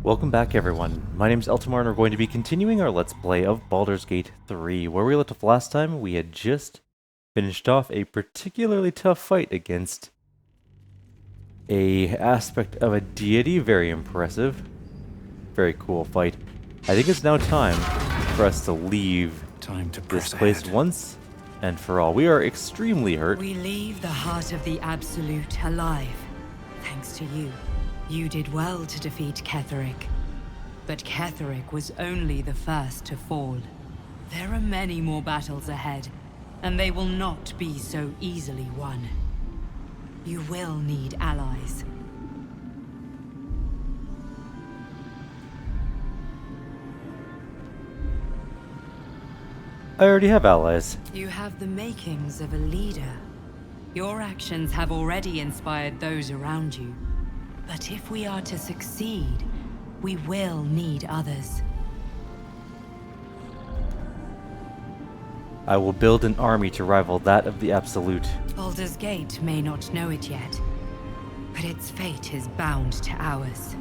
Welcome back everyone, my name's Eltimar and we're going to be continuing our Let's Play of Baldur's Gate 3. Where we left off last time, we had just finished off a particularly tough fight against a aspect of a deity. Very impressive. Very cool fight. I think it's now time for us to leave this place once and for all. We are extremely hurt. We leave the heart of the Absolute alive, thanks to you. You did well to defeat Ketheric. But Ketheric was only the first to fall. There are many more battles ahead, and they will not be so easily won. You will need allies. I already have allies. You have the makings of a leader. Your actions have already inspired those around you. But if we are to succeed, we will need others. I will build an army to rival that of the Absolute. Baldur's Gate may not know it yet, but its fate is bound to ours.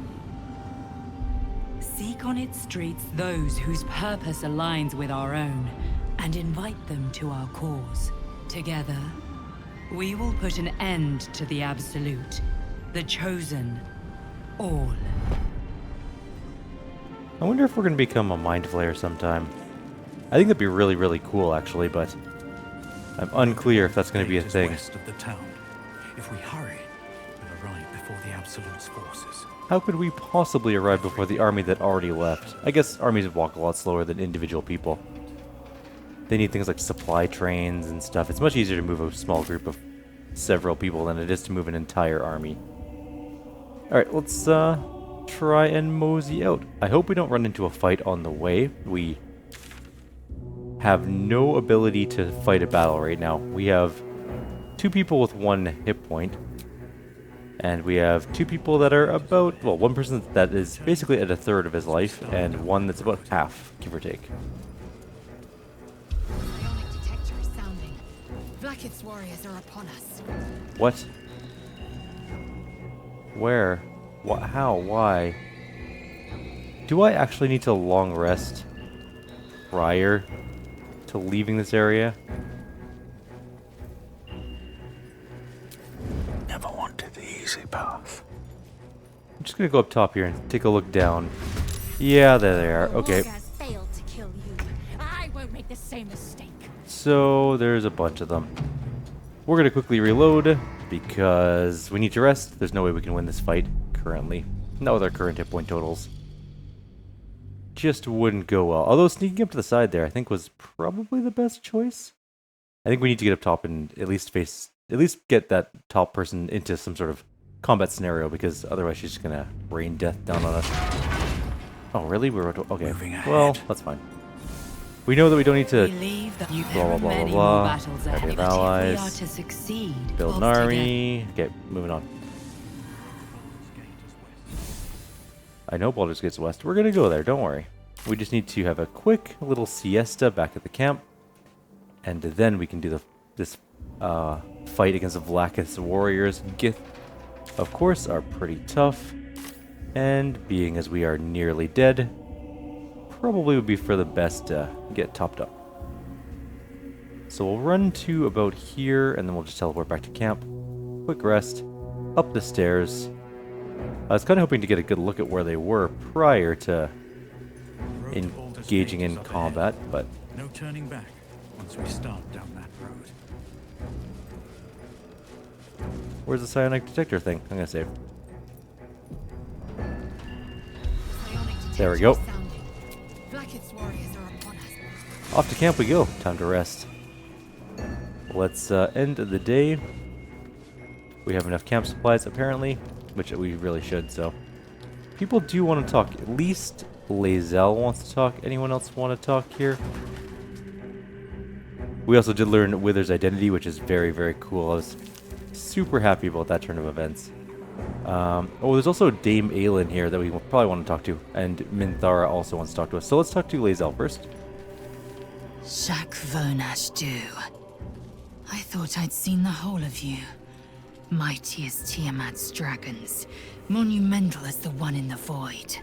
Seek on its streets those whose purpose aligns with our own, and invite them to our cause. Together, we will put an end to the Absolute. The Chosen. All. I wonder if we're going to become a mind flayer sometime. I think that'd be really, really cool, actually, but I'm unclear if that's going to be a thing. West of the town. If we hurry, we'll arrive before the Absolute's forces. How could we possibly arrive before the army that already left? I guess armies walk a lot slower than individual people. They need things like supply trains and stuff. It's much easier to move a small group of several people than it is to move an entire army. Alright, let's try and mosey out. I hope we don't run into a fight on the way. We have no ability to fight a battle right now. We have 2 people with 1 hit point. And we have 2 people that are about, well, 1 person that is basically at a third of his life, and 1 that's about half, give or take. Ionic detector is sounding. Blacket's warriors are upon us. What? Where? What? How? Why? Do I actually need to long rest prior to leaving this area? Never wanted the easy path. I'm just gonna go up top here and take a look down. Yeah, there they are. Okay. Failed to kill you. I won't make the same mistake. So there's a bunch of them. We're gonna quickly reload because we need to rest. There's no way we can win this fight currently. Not with our current hit point totals. Just wouldn't go well. Although sneaking up to the side there, I think, was probably the best choice. I think we need to get up top and at least get that top person into some sort of combat scenario, because otherwise she's just gonna rain death down on us. Oh, really? We're okay. Well, that's fine. We know that we don't need to blah blah blah blah blah. Have allies. Build an army. Okay, moving on. I know Baldur's Gate's west. We're gonna go there, don't worry. We just need to have a quick little siesta back at the camp, and then we can do this fight against the Vlaakith's warriors. Gith, of course, are pretty tough, and being as we are nearly dead, probably would be for the best to get topped up. So we'll run to about here, and then we'll just teleport back to camp. Quick rest, up the stairs. I was kind of hoping to get a good look at where they were prior to engaging in combat, but no turning back once we start down that road. Where's the psionic detector thing? I'm gonna save. There we go. Blacket's warriors are upon us. Off to camp we go. Time to rest. Let's end the day. We have enough camp supplies apparently, which we really should, so. People do want to talk. At least Lae'zel wants to talk. Anyone else want to talk here? We also did learn Wither's identity, which is very, very cool. I was super happy about that turn of events. Oh, there's also Dame Aylin here that we probably want to talk to. And Minthara also wants to talk to us. So let's talk to Lae'zel first. Shak Vonash do. I thought I'd seen the whole of you. Mighty as Tiamat's dragons, monumental as the one in the void.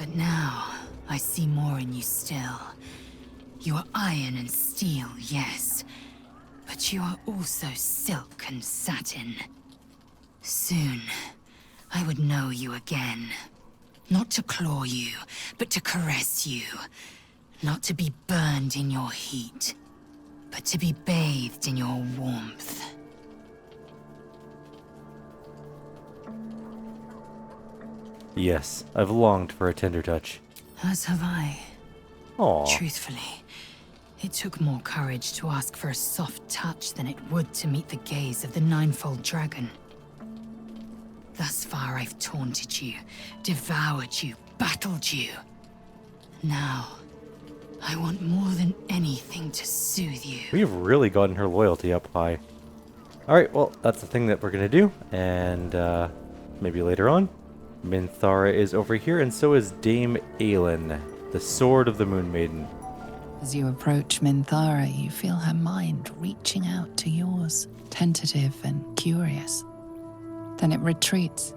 But now, I see more in you still. You are iron and steel, yes. But you are also silk and satin. Soon, I would know you again. Not to claw you, but to caress you. Not to be burned in your heat, but to be bathed in your warmth. Yes, I've longed for a tender touch. As have I. Aww. Truthfully, it took more courage to ask for a soft touch than it would to meet the gaze of the ninefold dragon. Thus far I've taunted you, devoured you, battled you. Now, I want more than anything to soothe you. We've really gotten her loyalty up high. Alright, well, that's the thing that we're gonna do, and maybe later on. Minthara is over here, and so is Dame Aylin, the Sword of the Moon Maiden. As you approach Minthara, you feel her mind reaching out to yours, tentative and curious. Then it retreats,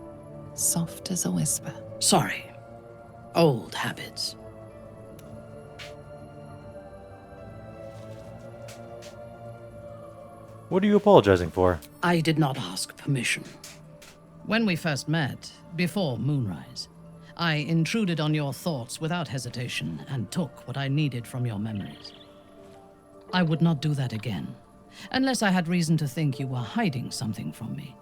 soft as a whisper. Sorry. Old habits. What are you apologizing for? I did not ask permission. When we first met, before moonrise, I intruded on your thoughts without hesitation and took what I needed from your memories. I would not do that again, unless I had reason to think you were hiding something from me.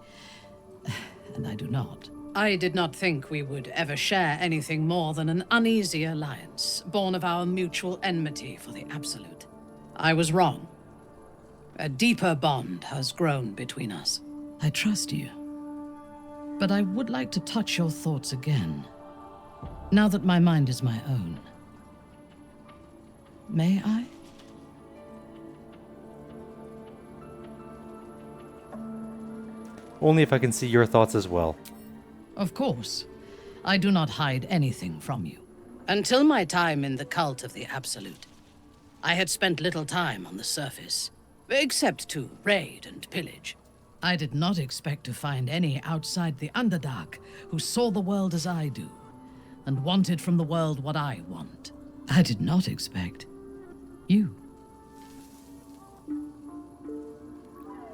And I do not. I did not think we would ever share anything more than an uneasy alliance, born of our mutual enmity for the Absolute. I was wrong. A deeper bond has grown between us. I trust you. But I would like to touch your thoughts again, now that my mind is my own. May I? Only if I can see your thoughts as well. Of course. I do not hide anything from you. Until my time in the cult of the Absolute, I had spent little time on the surface, except to raid and pillage. I did not expect to find any outside the Underdark who saw the world as I do, and wanted from the world what I want. I did not expect you.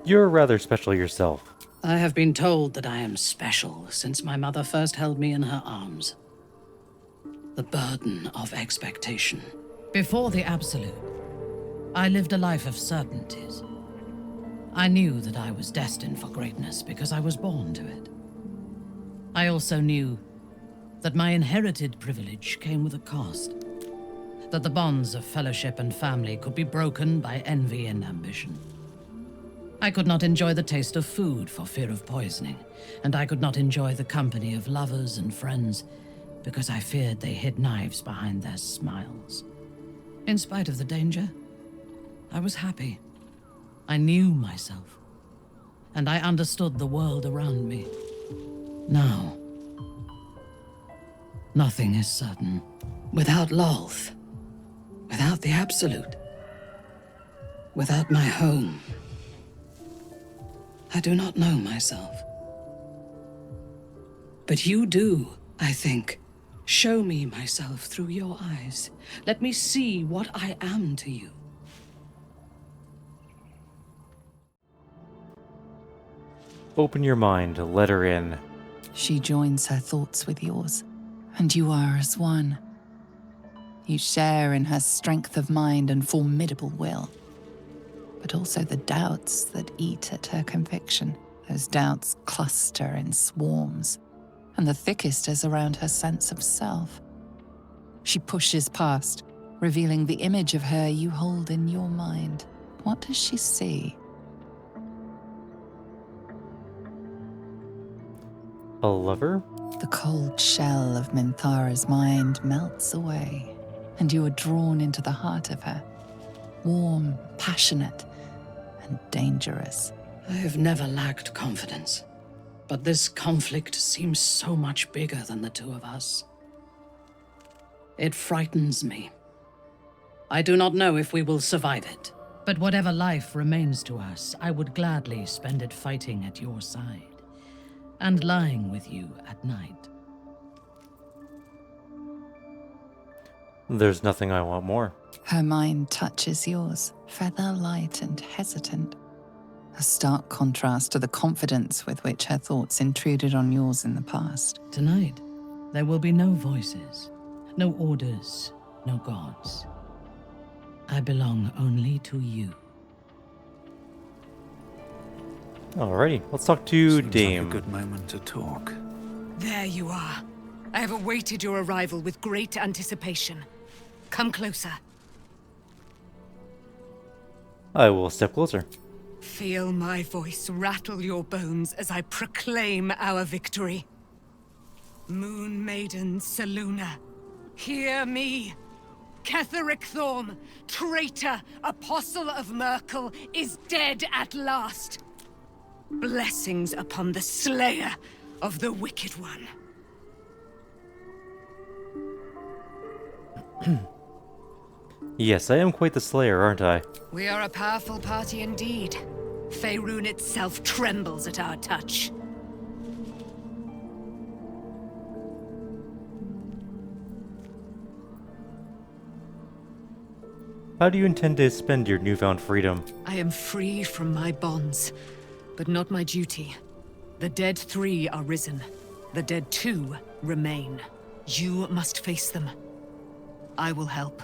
You're rather special yourself. I have been told that I am special since my mother first held me in her arms. The burden of expectation. Before the Absolute, I lived a life of certainties. I knew that I was destined for greatness because I was born to it. I also knew that my inherited privilege came with a cost. That the bonds of fellowship and family could be broken by envy and ambition. I could not enjoy the taste of food for fear of poisoning, and I could not enjoy the company of lovers and friends because I feared they hid knives behind their smiles. In spite of the danger, I was happy. I knew myself, and I understood the world around me. Now, nothing is certain. Without Lolth, without the Absolute, without my home, I do not know myself. But you do, I think. Show me myself through your eyes. Let me see what I am to you. Open your mind, let her in. She joins her thoughts with yours, and you are as one. You share in her strength of mind and formidable will, but also the doubts that eat at her conviction. Those doubts cluster in swarms, and the thickest is around her sense of self. She pushes past, revealing the image of her you hold in your mind. What does she see? A lover? The cold shell of Minthara's mind melts away, and you are drawn into the heart of her. Warm, passionate, and dangerous. I have never lacked confidence, but this conflict seems so much bigger than the two of us. It frightens me. I do not know if we will survive it, but whatever life remains to us, I would gladly spend it fighting at your side. And lying with you at night. There's nothing I want more. Her mind touches yours, feather light and hesitant. A stark contrast to the confidence with which her thoughts intruded on yours in the past. Tonight, there will be no voices, no orders, no gods. I belong only to you. Alrighty, let's talk to Seems Dame. like a good moment to talk. There you are. I have awaited your arrival with great anticipation. Come closer. I will step closer. Feel my voice rattle your bones as I proclaim our victory. Moon Maiden Selûne, hear me. Ketheric Thorm, traitor, apostle of Merkel, is dead at last. Blessings upon the slayer of the Wicked One. Yes, I am quite the slayer, aren't I? We are a powerful party indeed. Faerun itself trembles at our touch. How do you intend to spend your newfound freedom? I am free from my bonds, but not my duty. The dead 3 are risen. The dead 2 remain. You must face them. I will help.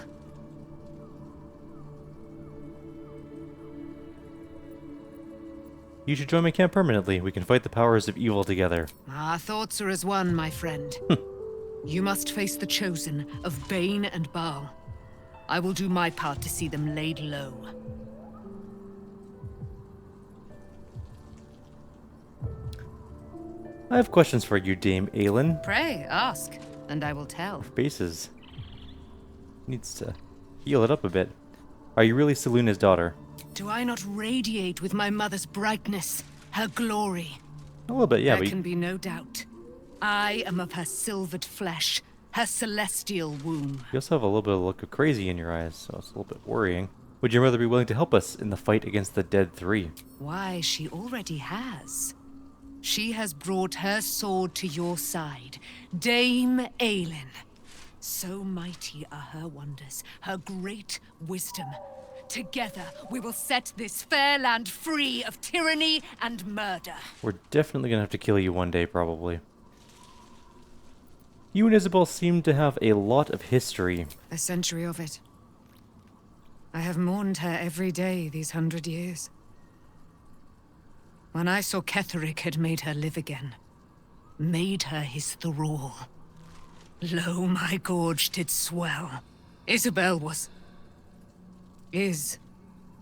You should join my camp permanently. We can fight the powers of evil together. Our thoughts are as one, my friend. You must face the Chosen of Bane and Baal. I will do my part to see them laid low. I have questions for you, Dame Aylin. Pray, ask, and I will tell. Bases. Needs to heal it up a bit. Are you really Selûne's daughter? Do I not radiate with my mother's brightness, her glory? A little bit, yeah, There but can be no doubt. I am of her silvered flesh, her celestial womb. you also have a little bit of a look of crazy in your eyes, so it's a little bit worrying. Would your mother be willing to help us in the fight against the dead 3? Why, she already has. She has brought her sword to your side, Dame Aylin. So mighty are her wonders, her great wisdom. Together, we will set this fair land free of tyranny and murder. We're definitely gonna have to kill you one day, probably. You and Isabel seem to have a lot of history. A century of it. I have mourned her every day these 100 years. When I saw Ketheric had made her live again, made her his thrall, lo, my gorge did swell. Isabel is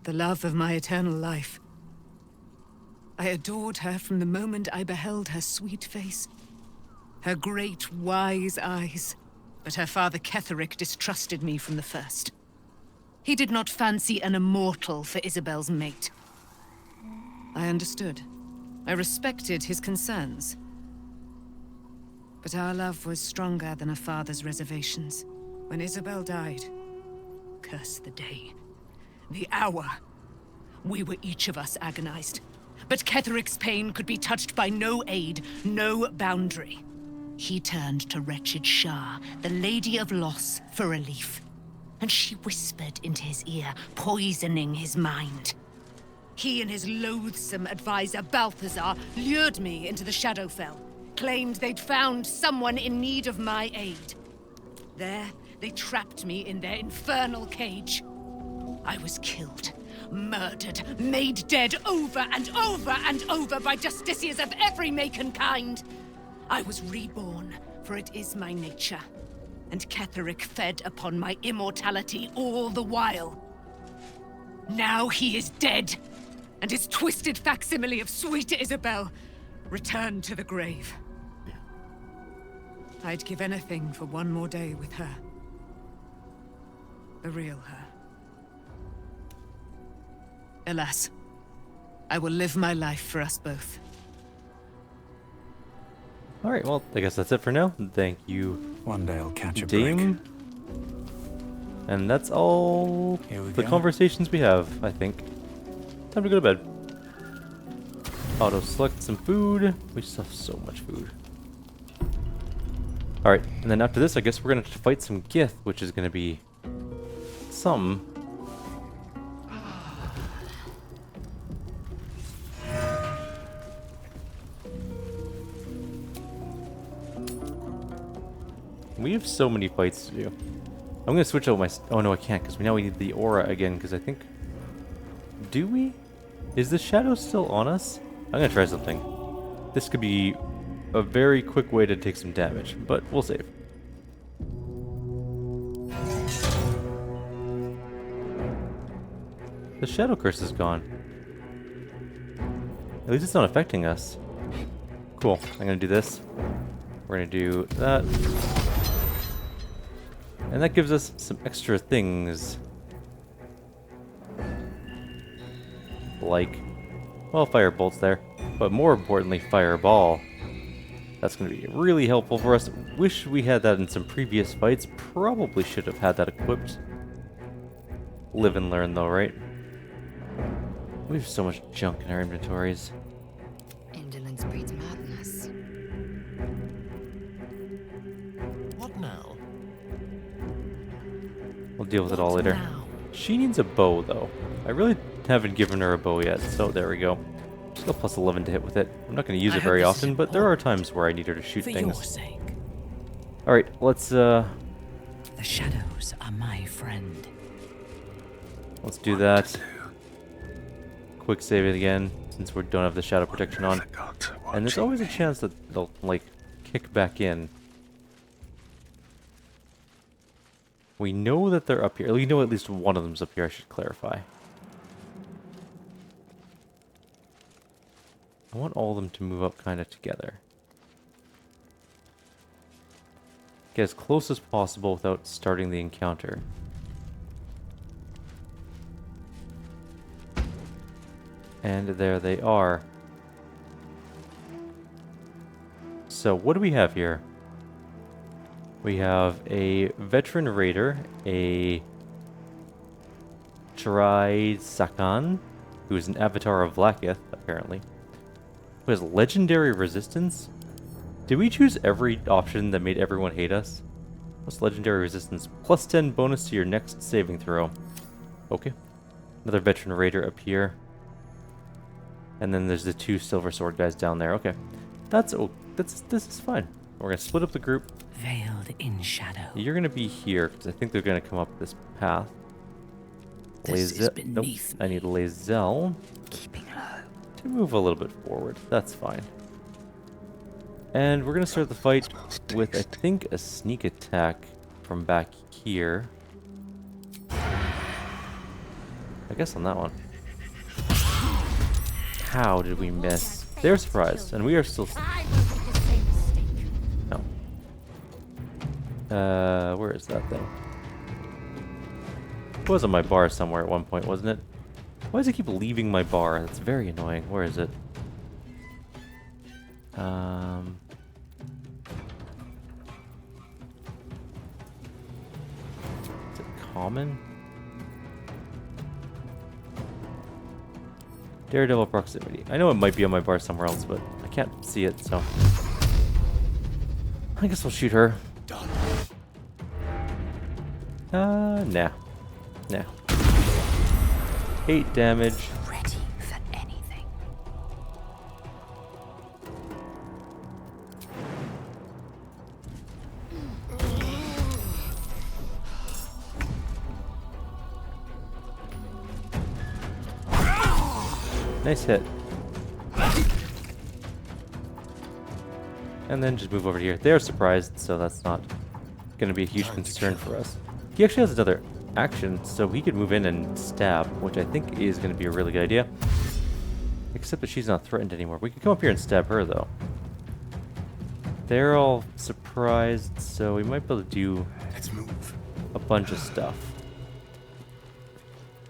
the love of my eternal life. I adored her from the moment I beheld her sweet face, her great, wise eyes. But her father Ketheric distrusted me from the first. He did not fancy an immortal for Isabel's mate. I understood. I respected his concerns. But our love was stronger than a father's reservations. When Isabel died, curse the day, the hour, we were each of us agonized. But Ketheric's pain could be touched by no aid, no boundary. He turned to wretched Shah, the Lady of Loss, for relief. And she whispered into his ear, poisoning his mind. He and his loathsome advisor, Balthazar, lured me into the Shadowfell, claimed they'd found someone in need of my aid. There, they trapped me in their infernal cage. I was killed, murdered, made dead over and over and over by justiciars of every make and kind. I was reborn, for it is my nature. And Ketheric fed upon my immortality all the while. Now he is dead, and his twisted facsimile of sweet Isabel returned to the grave. I'd give anything for one more day with her. The real her. Alas, I will live my life for us both. Alright, well, I guess that's it for now. Thank you, One day I'll catch a Dame. break. And that's all Here we the go. conversations we have, I think. Time to go to bed. Auto select some food. We still have so much food. Alright, and then after this, I guess we're going to fight some Gith, which is going to be something. We have so many fights to do. I'm going to switch out my... Oh, no, I can't, because now we need the aura again, because I think... Do we? Is the shadow still on us? I'm going to try something. This could be a very quick way to take some damage, but we'll save. The shadow curse is gone. At least it's not affecting us. Cool. I'm going to do this. We're going to do that. And that gives us some extra things. Like, well, fire bolts there. But more importantly, fireball. That's going to be really helpful for us. Wish we had that in some previous fights. Probably should have had that equipped. Live and learn though, right? We have so much junk in our inventories. Indolence breeds madness. What now? We'll deal with it all later. She needs a bow, though. I really haven't given her a bow yet, so there we go. She's got plus 11 to hit with it. I'm not going to use it very often, but there are times where I need her to shoot things. For your sake. Alright, let's The shadows are my friend. let's do that. Quick save it again, since we don't have the shadow protection on. And there's always a chance that they'll, like, kick back in. We know that they're up here. We know at least one of them's up here, I should clarify. I want all of them to move up kind of together. Get as close as possible without starting the encounter. And there they are. So what do we have here? We have a veteran raider, a Trisakan, who is an avatar of Vlaakith, apparently, who has legendary resistance. Did we choose every option that made everyone hate us? What's legendary resistance? Plus 10 bonus to your next saving throw. Okay. Another veteran raider up here. And then there's the two silver sword guys down there. Okay. This is fine. We're going to split up the group. Veiled in shadow. You're going to be here, because I think they're going to come up this path. This is beneath Nope. I need Lae'zel Keeping low. to move a little bit forward. That's fine. And we're going to start the fight with, I think, a sneak attack from back here. I guess on that one. How did we miss? They're surprised, and we are still... No. Where is that thing? It was on my bar somewhere at one point, wasn't it? Why does it keep leaving my bar? That's very annoying. Where is it? Is it common? Daredevil proximity. I know it might be on my bar somewhere else, but I can't see it, so... I guess we'll shoot her. Done. Nah. 8 damage. Ready for anything. Nice hit. And then just move over here. They are surprised, so that's not going to be a huge concern for us. He actually has another action, so he could move in and stab, which I think is going to be a really good idea. Except that she's not threatened anymore. We can come up here and stab her, though. They're all surprised, so we might be able to do Let's move. a bunch of stuff.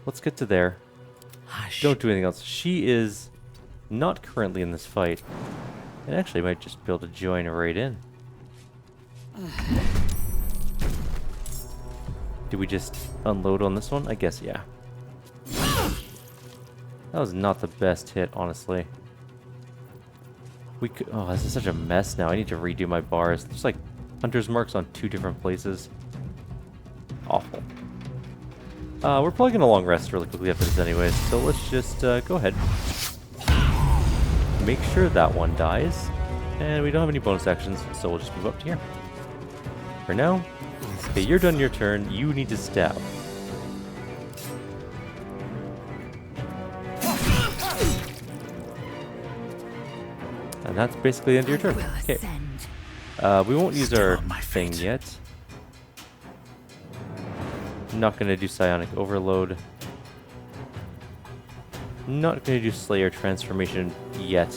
Let's get to there. Hush. Don't do anything else. She is not currently in this fight. And actually might just be able to join right in. Do we just unload on this one? I guess, yeah. That was not the best hit, honestly. We could... Oh, this is such a mess now. I need to redo my bars. There's like hunter's marks on 2 different places. Awful. We're probably going to long rest really quickly after this anyways, so let's just go ahead. Make sure that one dies. And we don't have any bonus actions, so we'll just move up to here. For now, okay, you're done your turn. You need to stab. And that's basically the end of your turn. Okay. We won't use our thing yet. I'm not going to do Psionic Overload. Not going to do Slayer Transformation yet.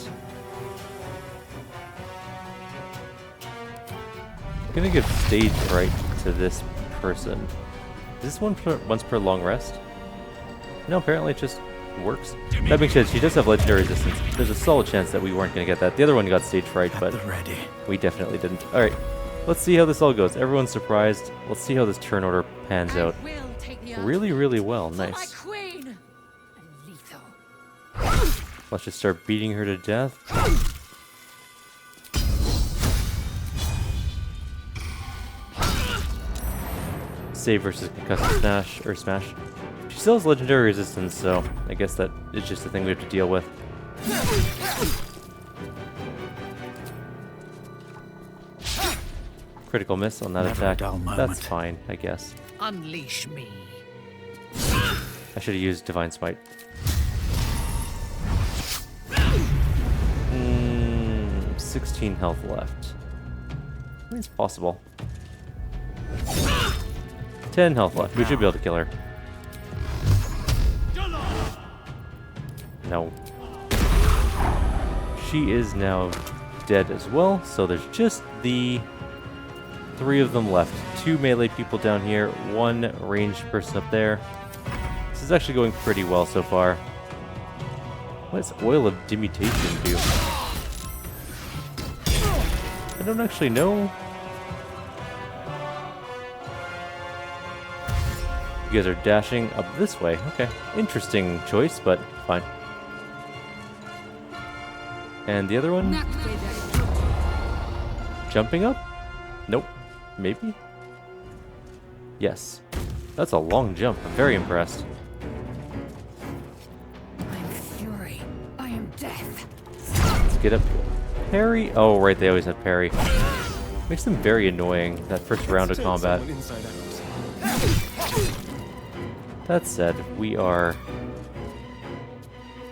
I'm going to give Stage Fright to this person. Is this once per long rest? No, apparently it just works. That being said, she does have Legendary Resistance. There's a solid chance that we weren't going to get that. The other one got Stage Fright, but we definitely didn't. Alright, let's see how this all goes. Everyone's surprised. Let's see how this turn order pans out. Really, really well. Nice. Let's just start beating her to death. Save versus concussive smash. She still has legendary resistance, so I guess that is just the thing we have to deal with. Critical miss on that attack. That's fine, I guess. Unleash me. I should have used Divine Smite. 16 health left. I mean, it's possible. 10 health left. We should be able to kill her. No. She is now dead as well, so there's just the 3 of them left. 2 melee people down here, 1 ranged person up there. This is actually going pretty well so far. What does Oil of Dimitation do? I don't actually know. You guys are dashing up this way. Okay. Interesting choice, but fine. And the other one? Jumping up? Nope. Maybe? Yes. That's a long jump. I'm very impressed. I am fury. I am death. Let's get up. Parry? Oh, right, they always have parry. Makes them very annoying, that first round of combat. That said, we are,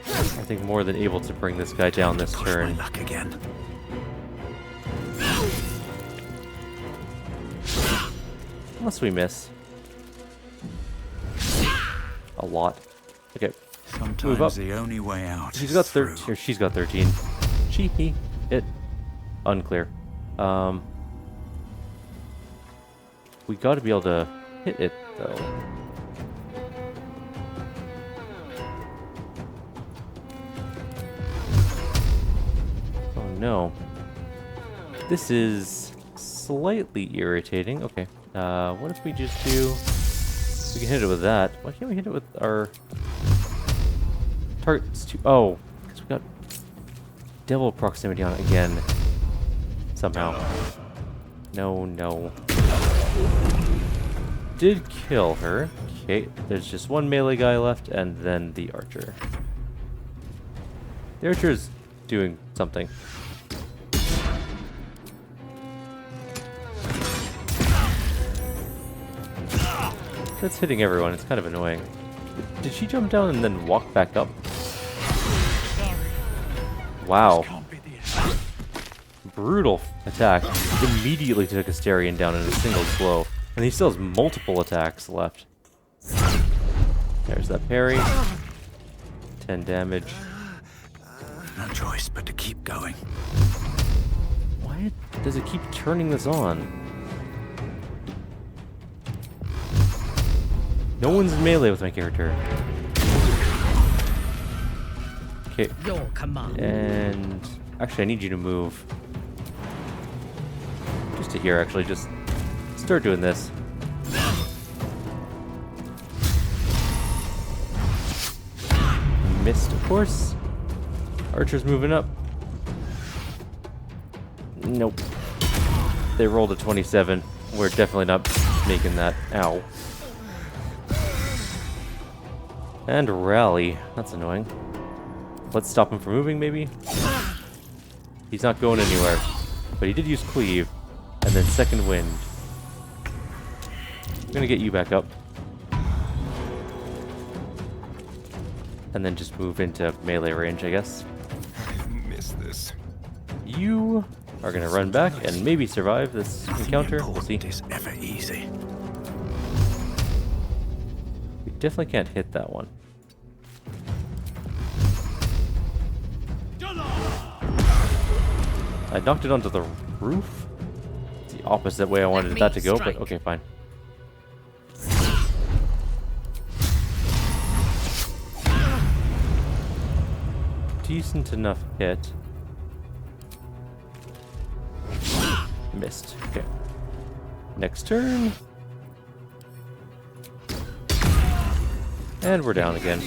I think, more than able to bring this guy down this turn. Luck again. Unless we miss. A lot. Okay. Move up. Sometimes the only way out. She's got 13. She's got 13. Cheeky. It. Unclear. We got to be able to hit it though. Oh no. This is slightly irritating. Okay. What if we just do... We can hit it with that. Why can't we hit it with our... targets too... Oh, because we got devil proximity on it again. Somehow. No, no. Did kill her. Okay, there's just 1 melee guy left, and then the archer. The archer is doing something. That's hitting everyone. It's kind of annoying. Did she jump down and then walk back up? Wow. Brutal attack. Immediately took Astarion down in a single blow. And he still has multiple attacks left. There's that parry. 10 damage. No choice but to keep going. Why does it keep turning this on? No one's in melee with my character. Okay. Your command. And actually, I need you to move. Just to here, actually. Just start doing this. Missed, of course. Archer's moving up. Nope. They rolled a 27. We're definitely not making that. Ow. And rally. That's annoying. Let's stop him from moving, maybe? He's not going anywhere. But he did use cleave. And then second wind. I'm gonna get you back up. And then just move into melee range, I guess. I missed this. You are gonna run back and maybe survive this encounter. We'll see. Is ever easy. We definitely can't hit that one. I knocked it onto the roof. It's the opposite way I wanted that to go, but okay, fine. Decent enough hit. Missed. Okay. Next turn. And we're down again.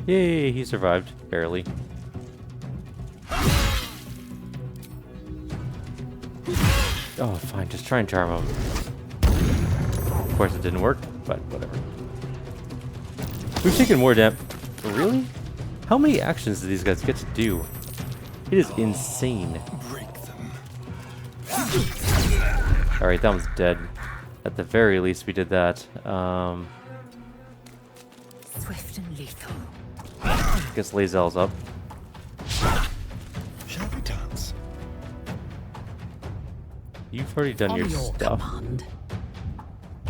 Yay, he survived. Barely. Oh, fine. Just try and charm him. Of course it didn't work, but whatever. We've taken more damage. Really? How many actions do these guys get to do? It is insane. Break them. Alright, that one's dead. At the very least, we did that. Swift and lethal. Guess Lae'zel's up. Shall we dance? You've already done your stuff. Command.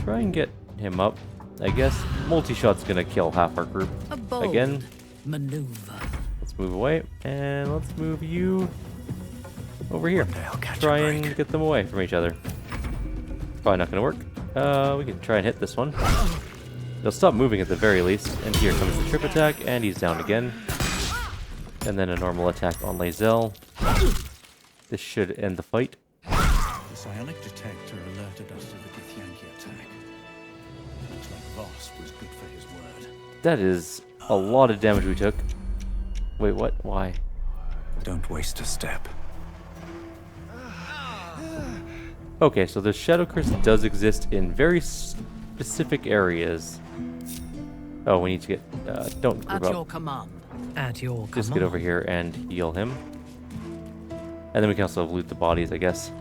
Try and get him up. I guess multi-shot's gonna kill half our group. A bold Again. maneuver. Let's move away, and let's move you over here. I'll catch Try a and break. get them away from each other. Probably not gonna work. We can try and hit this one. They'll stop moving at the very least. And here comes the trip attack, and he's down again. And then a normal attack on Lae'zel. This should end the fight. The psionic detector alerted us to the Githyanki attack. Looks like Voss was good for his word. That is a lot of damage we took. Wait, what? Why? Don't waste a step. Okay, so the Shadow Curse does exist in very specific areas. Oh, we need to get... don't group At up. your command. At your command. Just get over here and heal him. And then we can also loot the bodies, I guess.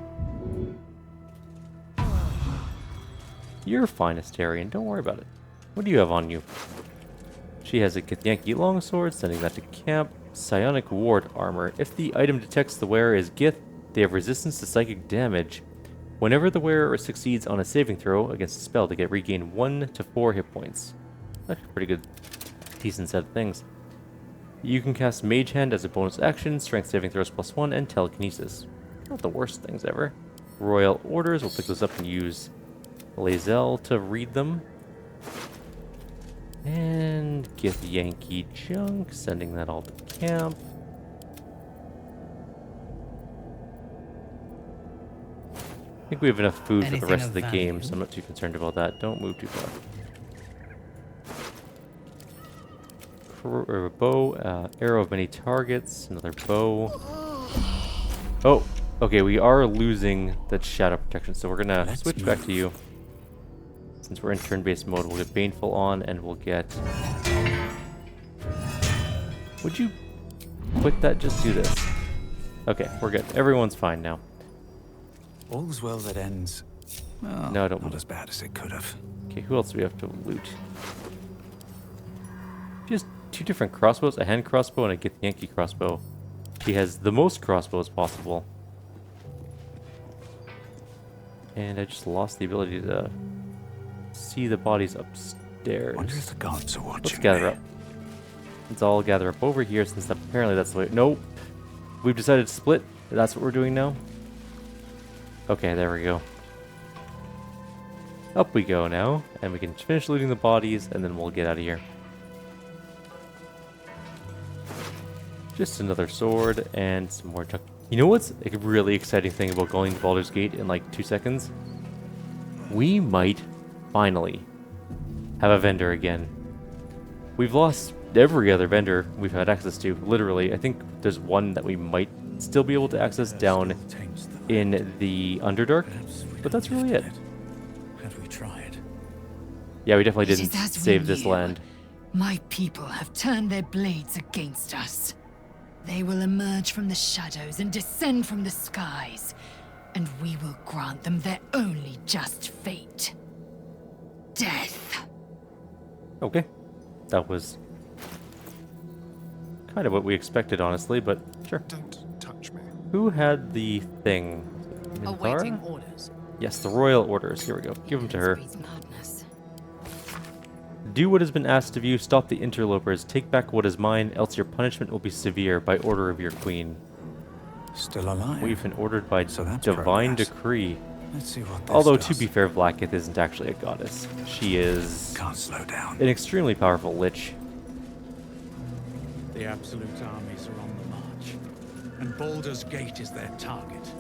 You're fine, Astarion. Don't worry about it. What do you have on you? She has a Githyanki longsword, sending that to camp. Psionic ward armor. If the item detects the wearer is Gith, they have resistance to psychic damage. Whenever the wearer succeeds on a saving throw against a spell, they get regained 1 to 4 hit points. That's a pretty good, decent set of things. You can cast Mage Hand as a bonus action, Strength Saving Throws +1, and Telekinesis. Not the worst things ever. Royal Orders, we'll pick those up and use Lae'zel to read them. And Githyanki junk, sending that all to camp. I think we have enough food for the Anything rest of of the value? game, so I'm not too concerned about that. Don't move too far. Bow, arrow of many targets, another bow. Oh, okay, we are losing that shadow protection, so we're gonna Let's switch back to move. you. Since we're in turn-based mode, we'll get Baneful on, and we'll get... Would you quit that? Just do this. Okay, we're good. Everyone's fine now. All's well that ends. Well, No, don't not move. as bad as it could have. Okay, who else do we have to loot? Just 2 different crossbows, a hand crossbow and a Githyanki crossbow. She has the most crossbows possible. And I just lost the ability to see the bodies upstairs. Wonder if the gods are watching. Let's gather me. up. Let's all gather up over here since apparently that's the way... Nope. We've decided to split. That's what we're doing now. Okay, there we go. Up we go now, and we can finish looting the bodies, and then we'll get out of here. Just another sword, and some more junk. You know what's a really exciting thing about going to Baldur's Gate in like 2 seconds? We might finally have a vendor again. We've lost every other vendor we've had access to, literally. I think there's one that we might still be able to access down in the Underdark, but that's really it. Had we tried? Yeah, we definitely It didn't is as we save this knew. land. My people have turned their blades against us. They will emerge from the shadows and descend from the skies, and we will grant them their only just fate. Death. Okay. That was kind of what we expected, honestly, but sure. Don't touch me. Who had the thing? Awaiting Minthara? orders. Yes, the royal orders. Here we go. Give them to her. Breeds madness. Do what has been asked of you. Stop the interlopers. Take back what is mine, else your punishment will be severe by order of your queen. Still alive. We've been ordered by So that's divine progress. decree. Let's see what this Although, does. to be fair, Blackith isn't actually a goddess. She is Can't slow down. an extremely powerful lich. The Absolute armies are on the march, and Baldur's Gate is their target.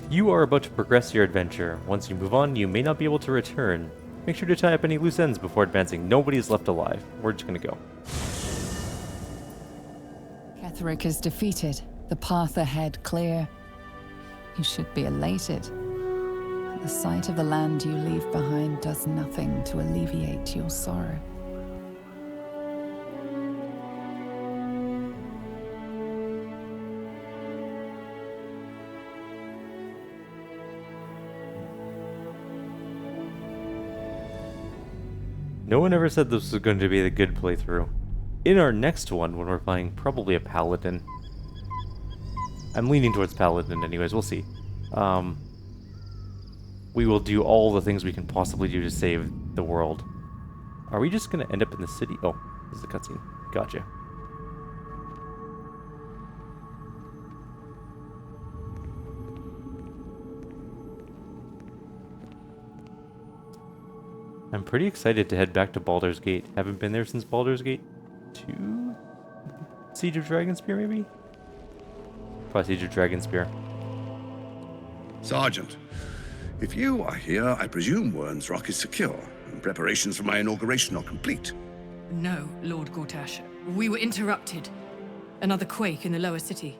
You are about to progress your adventure. Once you move on, you may not be able to return. Make sure to tie up any loose ends before advancing. Nobody is left alive. We're just gonna go. Ketheric is defeated. The path ahead clear. You should be elated. The sight of the land you leave behind does nothing to alleviate your sorrow. No one ever said this was going to be the good playthrough. In our next one, when we're playing probably a paladin. I'm leaning towards paladin anyways, we'll see. We will do all the things we can possibly do to save the world. Are we just going to end up in the city? Oh, this is a cutscene. Gotcha. I'm pretty excited to head back to Baldur's Gate. Haven't been there since Baldur's Gate 2? Siege of Dragonspear, maybe? Probably Siege of Dragonspear. Sergeant, if you are here, I presume Wern's Rock is secure, and preparations for my inauguration are complete. No, Lord Gortash. We were interrupted. Another quake in the lower city.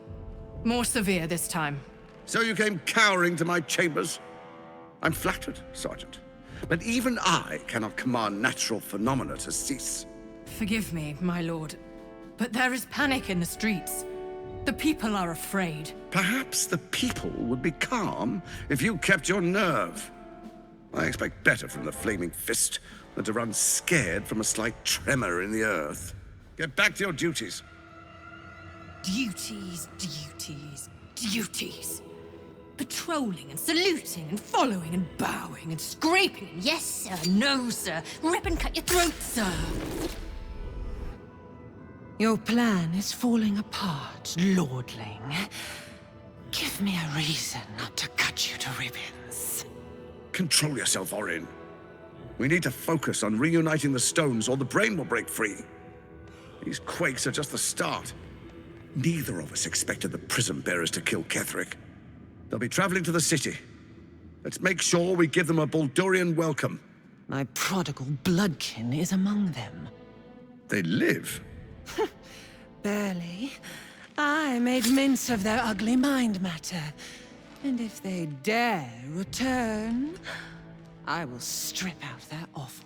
More severe this time. So you came cowering to my chambers? I'm flattered, Sergeant. But even I cannot command natural phenomena to cease. Forgive me, my lord, but there is panic in the streets. The people are afraid. Perhaps the people would be calm if you kept your nerve. I expect better from the Flaming Fist than to run scared from a slight tremor in the earth. Get back to your duties. Duties, duties, duties. Patrolling and saluting and following and bowing and scraping. Yes, sir. No, sir. Rip and cut your throat, sir. Your plan is falling apart, lordling. Give me a reason not to cut you to ribbons. Control yourself, Orin. We need to focus on reuniting the stones or the brain will break free. These quakes are just the start. Neither of us expected the Prism Bearers to kill Ketheric. They'll be traveling to the city. Let's make sure we give them a Baldurian welcome. My prodigal bloodkin is among them. They live. Barely. I made mince of their ugly mind matter. And if they dare return, I will strip out their offal.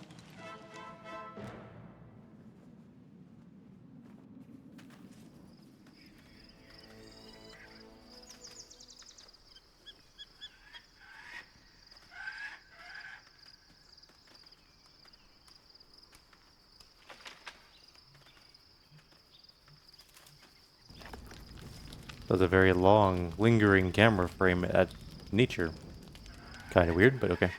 That was a very long, lingering camera frame at nature. Kind of weird, but okay.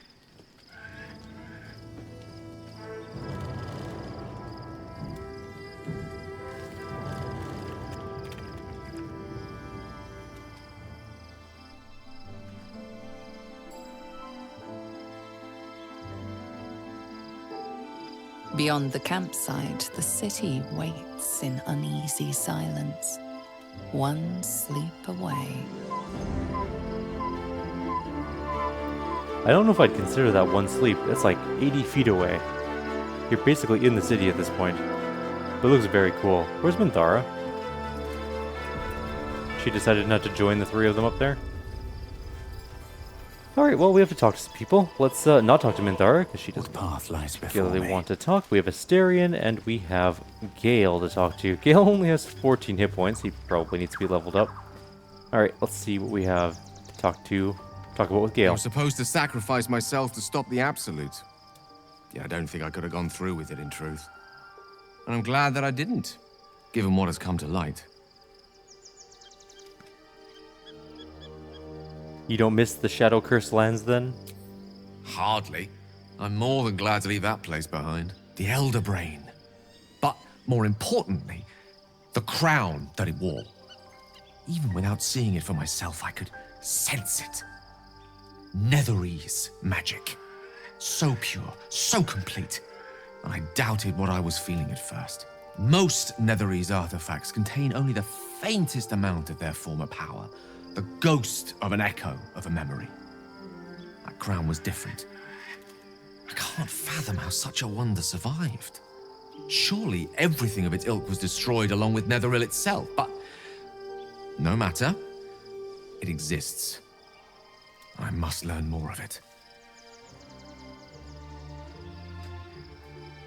Beyond the campsite, the city waits in uneasy silence. One sleep away. I don't know if I'd consider that one sleep. That's like 80 feet away. You're basically in the city at this point. But it looks very cool. Where's Minthara? She decided not to join the three of them up there. Alright, well, we have to talk to some people. Let's not talk to Minthara, because she doesn't path lies before particularly me? want to talk. We have Asterion, and we have Gale to talk to. Gale only has 14 hit points. He probably needs to be leveled up. Alright, let's see what we have to talk about with I Gale. was supposed to sacrifice myself to stop the Absolute. Yeah, I don't think I could have gone through with it, in truth. And I'm glad that I didn't, given what has come to light. You don't miss the Shadow Curse lands, then? Hardly. I'm more than glad to leave that place behind. The Elder Brain. But, more importantly, the crown that it wore. Even without seeing it for myself, I could sense it. Netherese magic. So pure, so complete. And I doubted what I was feeling at first. Most Netherese artifacts contain only the faintest amount of their former power. The ghost of an echo of a memory. That crown was different. I can't fathom how such a wonder survived. Surely everything of its ilk was destroyed along with Netheril itself, but no matter. It exists. I must learn more of it.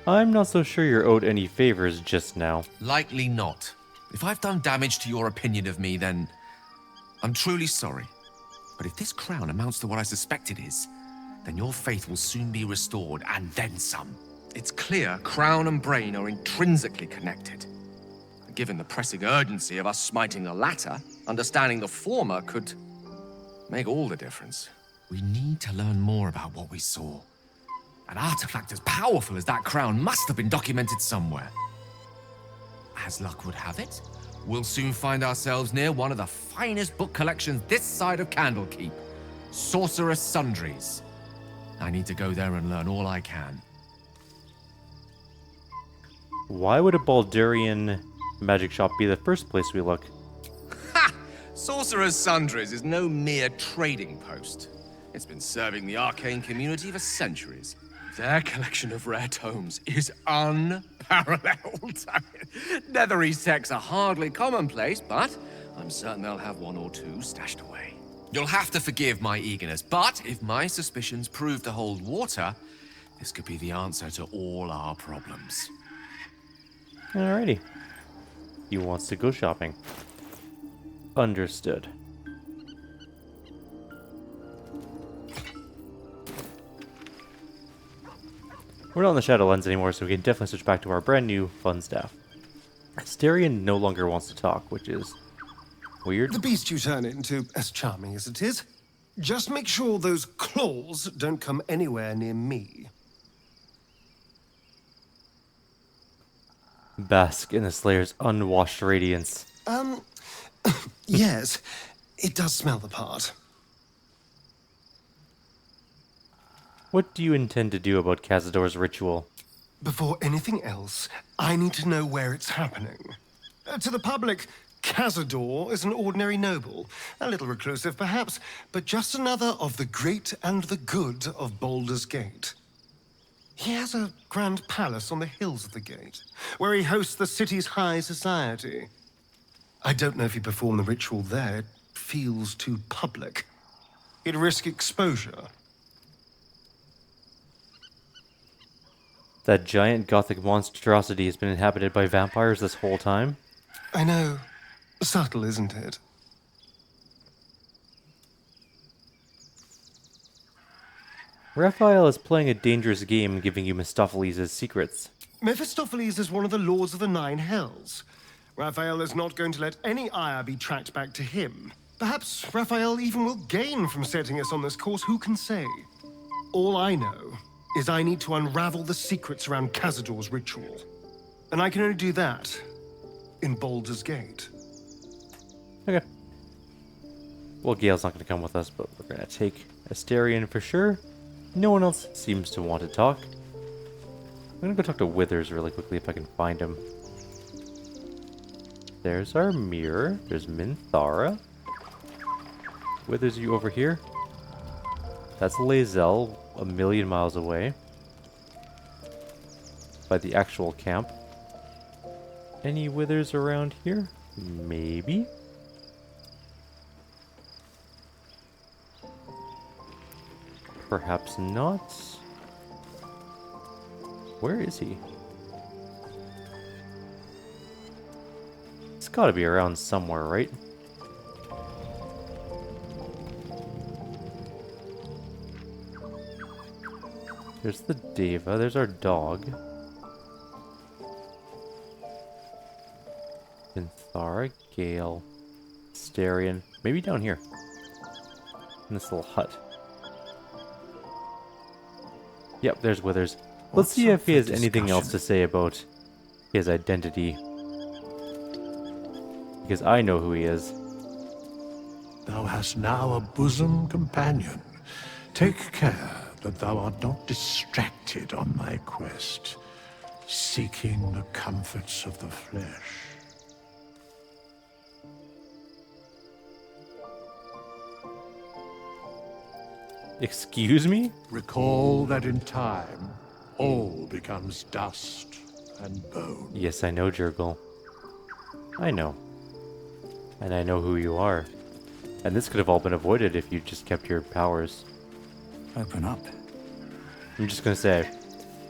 I'm not so sure you're owed any favors just now. Likely not. If I've done damage to your opinion of me, then I'm truly sorry. But if this crown amounts to what I suspect it is, then your faith will soon be restored, and then some. It's clear crown and brain are intrinsically connected. Given the pressing urgency of us smiting the latter, understanding the former could make all the difference. We need to learn more about what we saw. An artifact as powerful as that crown must have been documented somewhere. As luck would have it, we'll soon find ourselves near one of the finest book collections this side of Candlekeep, Sorcerous Sundries. I need to go there and learn all I can. Why would a Baldurian magic shop be the first place we look? Ha! Sorcerous Sundries is no mere trading post. It's been serving the arcane community for centuries. Their collection of rare tomes is unparalleled. Netherese texts are hardly commonplace, but I'm certain they'll have one or two stashed away. You'll have to forgive my eagerness, but if my suspicions prove to hold water, this could be the answer to all our problems. Alrighty. He wants to go shopping. Understood. We're not in the Shadowlands anymore, so we can definitely switch back to our brand new fun staff. Asterion no longer wants to talk, which is weird. The beast you turn into, as charming as it is, just make sure those claws don't come anywhere near me. Bask in the Slayer's unwashed radiance. Yes, it does smell the part. What do you intend to do about Cazador's ritual? Before anything else, I need to know where it's happening. To the public, Cazador is an ordinary noble, a little reclusive perhaps, but just another of the great and the good of Baldur's Gate. He has a grand palace on the hills of the gate, where he hosts the city's high society. I don't know if he performed the ritual there. It feels too public. He'd risk exposure. That giant gothic monstrosity has been inhabited by vampires this whole time? I know. Subtle, isn't it? Raphael is playing a dangerous game giving you Mephistopheles' secrets. Mephistopheles is one of the lords of the Nine Hells. Raphael is not going to let any ire be tracked back to him. Perhaps Raphael even will gain from setting us on this course, who can say? All I know is I need to unravel the secrets around Cazador's ritual. And I can only do that in Baldur's Gate. Okay. Well, Gale's not going to come with us, but we're going to take Asterion for sure. No one else seems to want to talk. I'm going to go talk to Withers really quickly if I can find him. There's our mirror. There's Minthara. Withers, you over here? That's Lae'zel, a million miles away. By the actual camp. Any Withers around here? Maybe? Perhaps not. Where is he? It's gotta be around somewhere, right? There's the Deva, there's our dog. Synthara, Gale, Starion. Maybe down here. In this little hut. Yep, there's Withers. Let's see if he has anything else to say about his identity. Because I know who he is. Thou hast now a bosom companion. Take care that thou art not distracted on thy quest, seeking the comforts of the flesh. Excuse me? Recall that in time, all becomes dust and bone. Yes, I know, Jurgle. I know. And I know who you are. And this could have all been avoided if you just kept your powers. Open up. I'm just gonna say,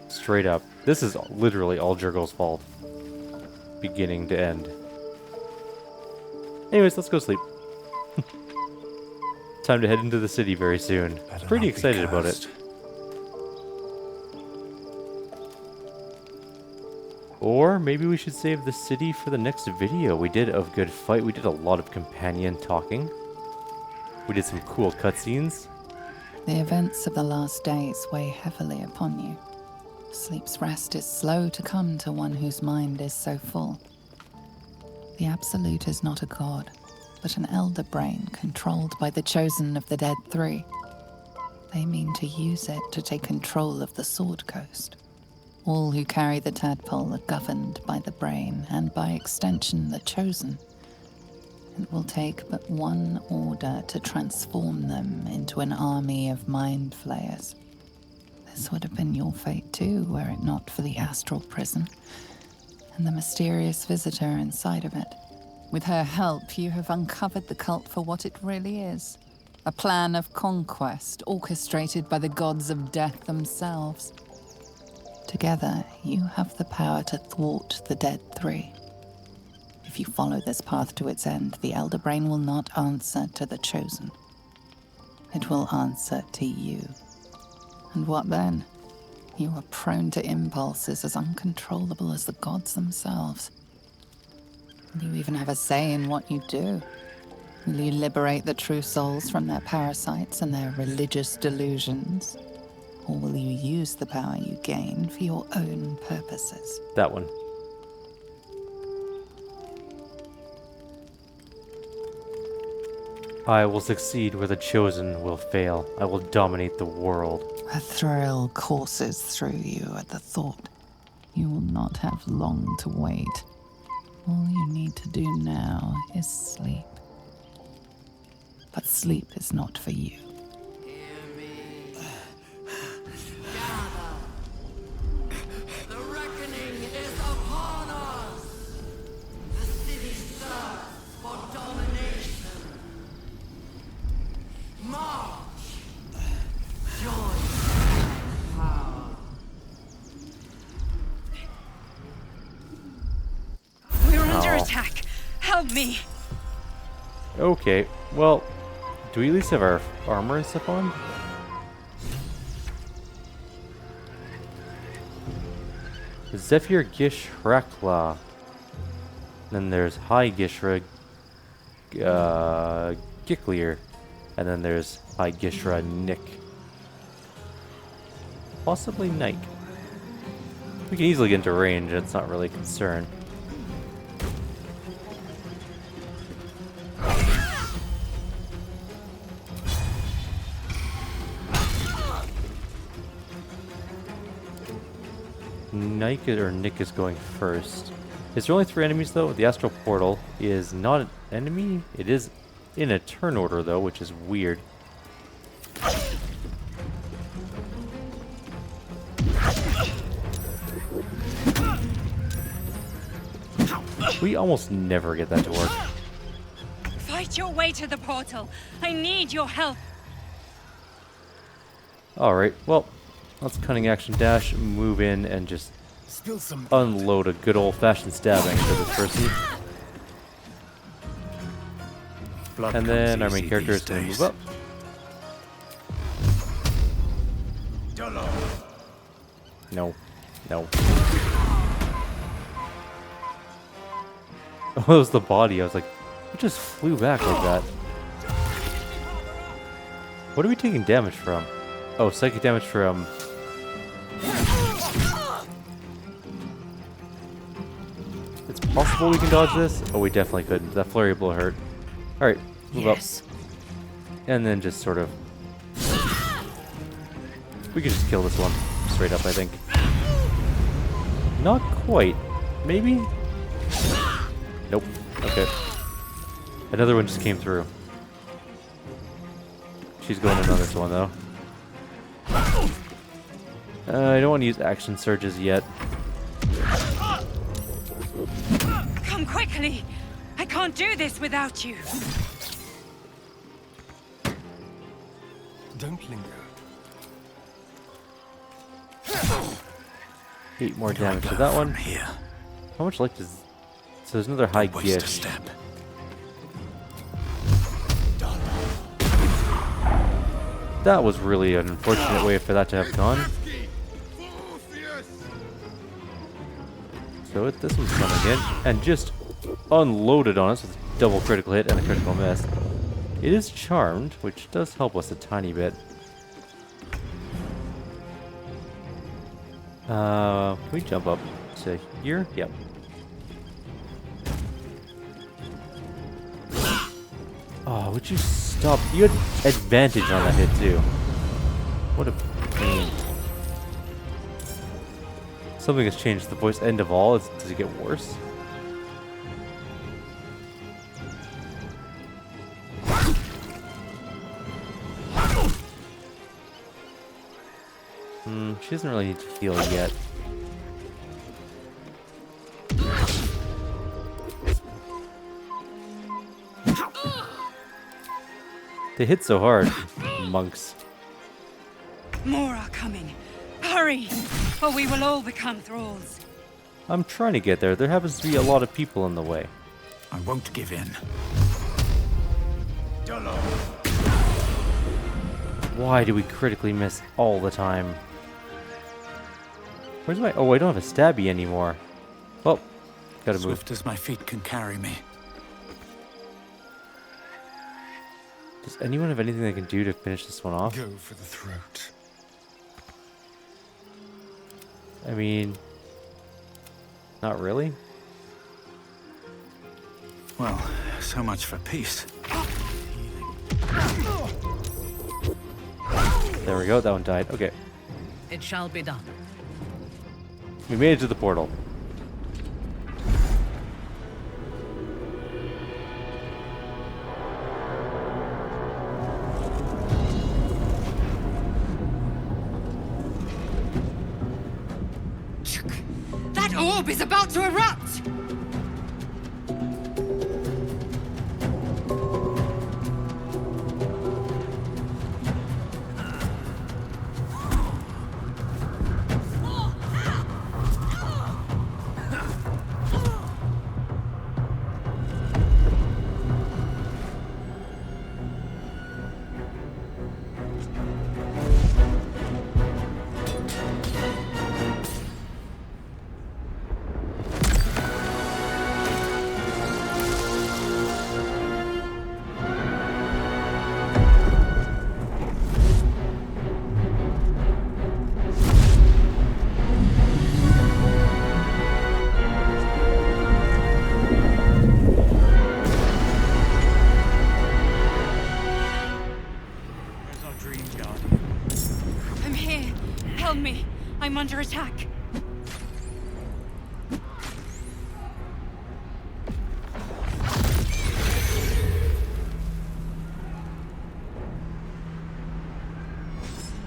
straight up, this is literally all Jurgle's fault. Beginning to end. Anyways, let's go sleep. Time to head into the city very soon. Pretty excited about it. Or maybe we should save the city for the next video. We did a good fight. We did a lot of companion talking. We did some cool cutscenes. The events of the last days weigh heavily upon you. Sleep's rest is slow to come to one whose mind is so full. The Absolute is not a god, but an elder brain controlled by the chosen of the Dead Three. They mean to use it to take control of the Sword Coast. All who carry the tadpole are governed by the brain, and by extension the chosen. It will take but one order to transform them into an army of mind flayers. This would have been your fate too, were it not for the astral prison, and the mysterious visitor inside of it. With her help, you have uncovered the cult for what it really is. A plan of conquest orchestrated by the gods of death themselves. Together, you have the power to thwart the Dead Three. If you follow this path to its end, the Elder Brain will not answer to the Chosen. It will answer to you. And what then? You are prone to impulses as uncontrollable as the gods themselves. You even have a say in what you do. Will you liberate the true souls from their parasites and their religious delusions? Or will you use the power you gain for your own purposes? That one. I will succeed where the chosen will fail. I will dominate the world. A thrill courses through you at the thought. You will not have long to wait. All you need to do now is sleep. But sleep is not for you. The reckoning is upon us! The city thirsts for domination. March! Join power. We're under attack. Help me. Okay, well, do we at least have our armor and stuff on? Zephyr Gish Hrakla. Then there's High Gishra Giklir. And then there's High Gishra Nick. Possibly Nike. We can easily get into range, it's not really a concern. Nike or Nick is going first. Is there only 3 enemies though? The Astral Portal is not an enemy. It is in a turn order though, which is weird. We almost never get that to work. Fight your way to the portal. I need your help. Alright, well, let's cunning action dash, move in, and just Spill some. unload a good old-fashioned stabbing into this person. Blood And then our comes main easy character is these going to days. move up. No. No. Oh, that was the body. I was like, it just flew back like that. What are we taking damage from? Oh, psychic damage from... It's possible we can dodge this? Oh, we definitely couldn't. That flurry blow hurt. Alright, move up. And then just sort of... We could just kill this one. Straight up, I think. Not quite. Maybe? Nope. Okay. Another one just came through. She's going in on this one, though. I don't want to use action surges yet. Come quickly! I can't do this without you! Don't linger. 8 more damage to that one. Here. How much life does... So there's another high Waste a gift. step. That was really an unfortunate way for that to have gone. So this one's coming in and just unloaded on us with a double critical hit and a critical miss. It is charmed, which does help us a tiny bit. Can we jump up to here? Yep. Oh, would you stop? You had advantage on that hit too. What a pain. Something has changed. The voice end of all. Does it get worse? She doesn't really need to heal yet. They hit so hard, monks. More are coming. Hurry, or we will all become thralls. I'm trying to get there. There happens to be a lot of people in the way. I won't give in. Why do we critically miss all the time? Where's my... Oh, I don't have a stabby anymore. Well, gotta move. Swift as my feet can carry me. Does anyone have anything they can do to finish this one off? Go for the throat. I mean... Not really? Well, so much for peace. There we go, that one died. Okay. It shall be done. We made it to the portal. That orb is about to erupt! I'm here. Help me. I'm under attack.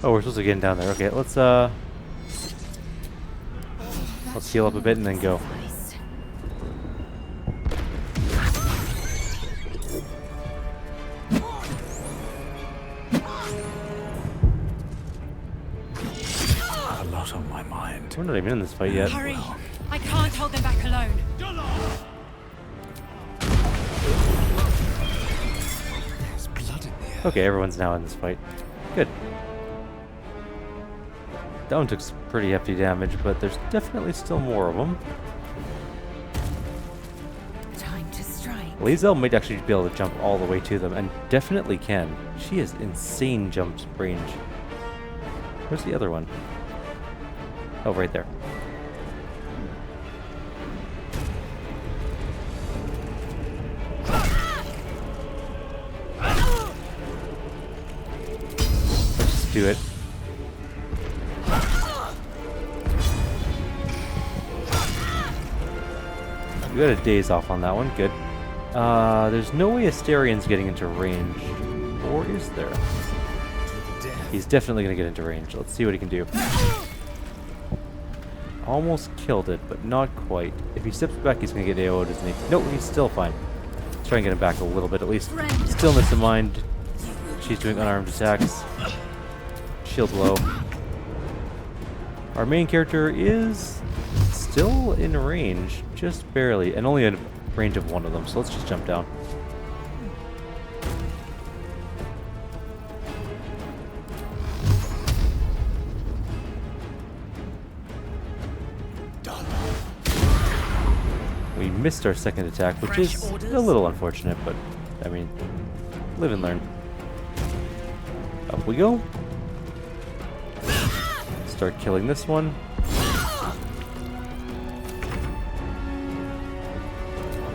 Oh, we're supposed to get down there. Okay, let's heal up a bit and then go. lot on my mind. We're not even in this fight yet. Hurry! I can't hold them back alone. There's blood in the air. Okay, everyone's now in this fight. Good. That one took some pretty hefty damage, but there's definitely still more of them. Time to strike. Lae'zel might actually be able to jump all the way to them, and definitely can. She has insane jump range. Where's the other one? Oh, right there. Let's just do it. We got a daze off on that one. Good. There's no way Astarion's getting into range. Or is there? He's definitely going to get into range. Let's see what he can do. Almost killed it, but not quite. If he steps back, he's going to get AO'd, isn't he? Nope, he's still fine. Let's try and get him back a little bit at least. Stillness in mind. She's doing unarmed attacks. Shield low. Our main character is still in range, just barely, and only in range of one of them, so let's just jump down. We missed our second attack, which is a little unfortunate, but, I mean, live and learn. Up we go. Start killing this one.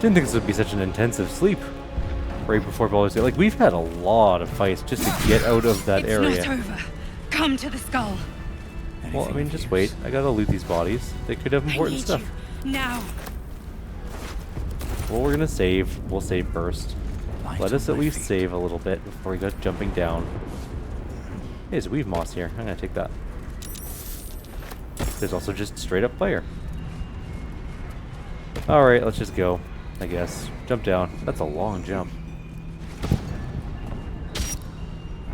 Didn't think this would be such an intensive sleep right before Baldur's Gate. Like, we've had a lot of fights just to get out of that area. It's not over. Come to the skull. Well, I mean, just wait. I gotta loot these bodies. They could have important stuff. Now. Well, we're gonna save. We'll save first. Let us at least save a little bit before we go jumping down. Hey, there's weave moss here. I'm gonna take that. There's also just straight up fire. Alright, let's just go, I guess. Jump down. That's a long jump.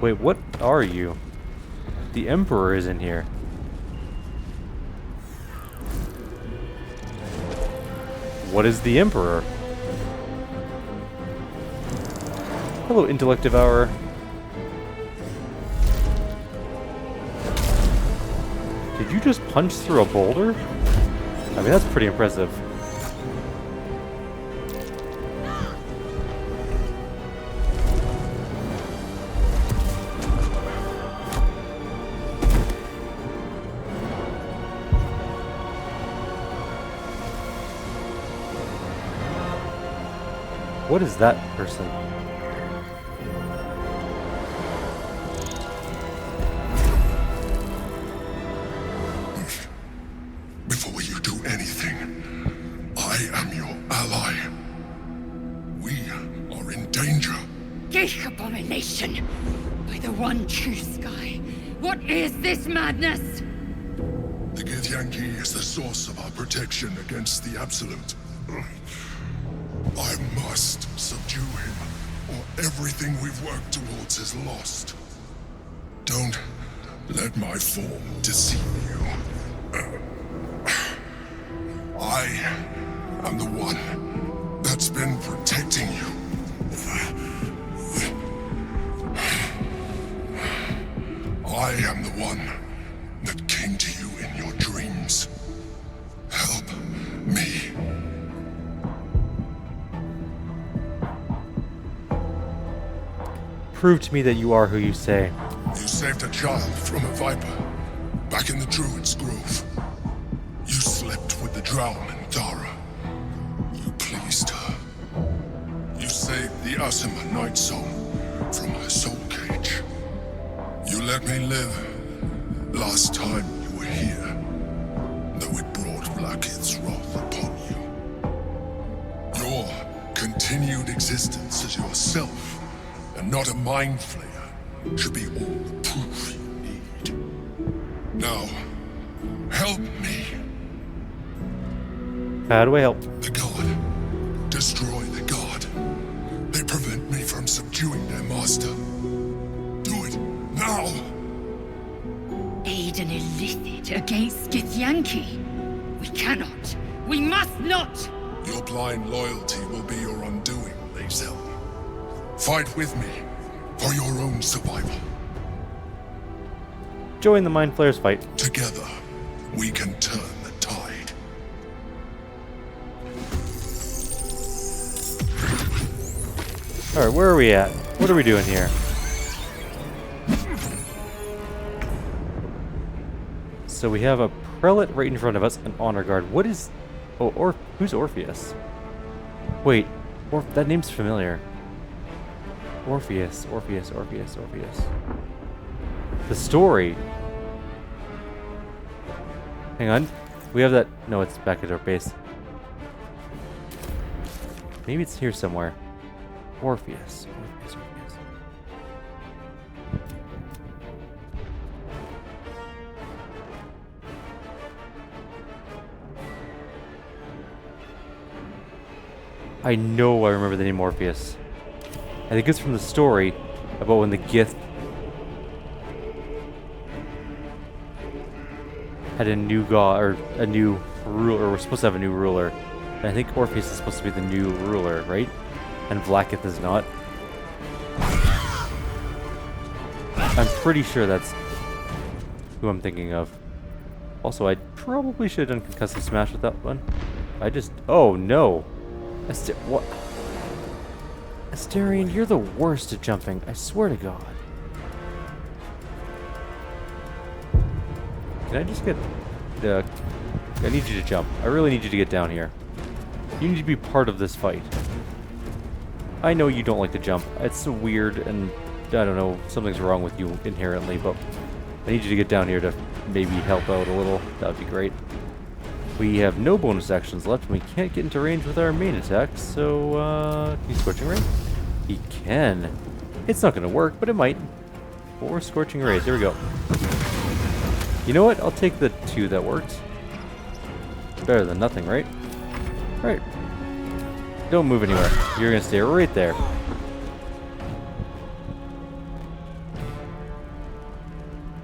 Wait, what are you? The Emperor is in here. What is the Emperor? Hello, Intellect Devourer. Did you just punch through a boulder? I mean, that's pretty impressive. What is that person? Before you do anything, I am your ally. We are in danger. Geek abomination! By the one true sky, what is this madness? The Githyanki is the source of our protection against the Absolute. I must subdue him, or everything we've worked towards is lost. Don't let my form deceive you. I am the one that's been protecting you. I am the one that came to you in your dreams. Help me. Prove to me that you are who you say. You saved a child from a viper, back in the Druid's Grove. You slept with the Drow and Thara. You pleased her. You saved the Asima Night Soul from her soul cage. You let me live last time you were here, though it brought Blackhead's wrath upon you. Your continued existence as yourself, and not a mind flayer, should be all the proof you need. Now, help me. How do I help? The god. Destroy the god. They prevent me from subduing their master. Do it now. Aid used an illithid against Githyanki. We cannot. We must not! Your blind loyalty will be your undoing, Lae'zel. Fight with me, for your own survival. Join the Mind Flayers fight. Together, we can turn the tide. Alright, where are we at? What are we doing here? So we have a prelate right in front of us, an honor guard. What is... Oh, who's Orpheus? Wait, that name's familiar. Orpheus. The story. Hang on. We have that... No, it's back at our base. Maybe it's here somewhere. Orpheus. I know I remember the name Orpheus. I think it's from the story about when the Gith had a new god, or a new ruler, or we're supposed to have a new ruler. And I think Orpheus is supposed to be the new ruler, right? And Vlaakith is not. I'm pretty sure that's who I'm thinking of. Also, I probably should have done Concussive Smash with that one. Oh no! What? Astarion, you're the worst at jumping, I swear to God. Can I just get... I need you to jump. I really need you to get down here. You need to be part of this fight. I know you don't like to jump. It's so weird, and I don't know, something's wrong with you inherently, but I need you to get down here to maybe help out a little. That would be great. We have no bonus actions left, and we can't get into range with our main attack, so, can you Scorching Ray? He can. It's not going to work, but it might. 4 Scorching Rays. There we go. You know what? I'll take the 2 that worked. Better than nothing, right? Alright. Don't move anywhere. You're going to stay right there.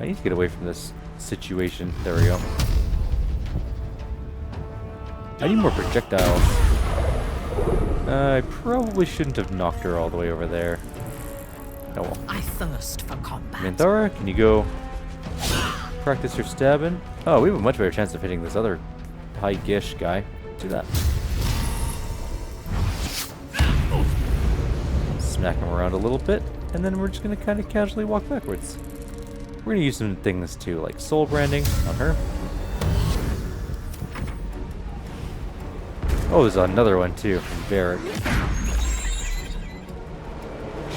I need to get away from this situation. There we go. I need more projectiles. I probably shouldn't have knocked her all the way over there. Oh well. I thirst for combat. Minthara, can you go practice your stabbing? Oh, we have a much better chance of hitting this other high Gish guy. Do that. Smack him around a little bit, and then we're just going to kind of casually walk backwards. We're going to use some things too, like soul branding on her. Oh, there's another one too from Barrett.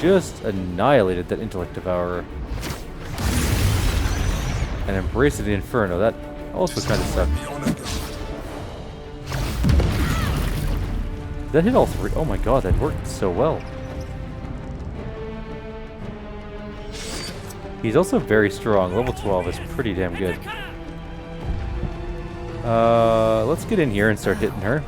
Just annihilated that intellect devourer. And embraced the inferno. That also kind of sucked. That hit all 3. Oh my god, that worked so well. He's also very strong. Level 12 is pretty damn good. Let's get in here and start hitting her.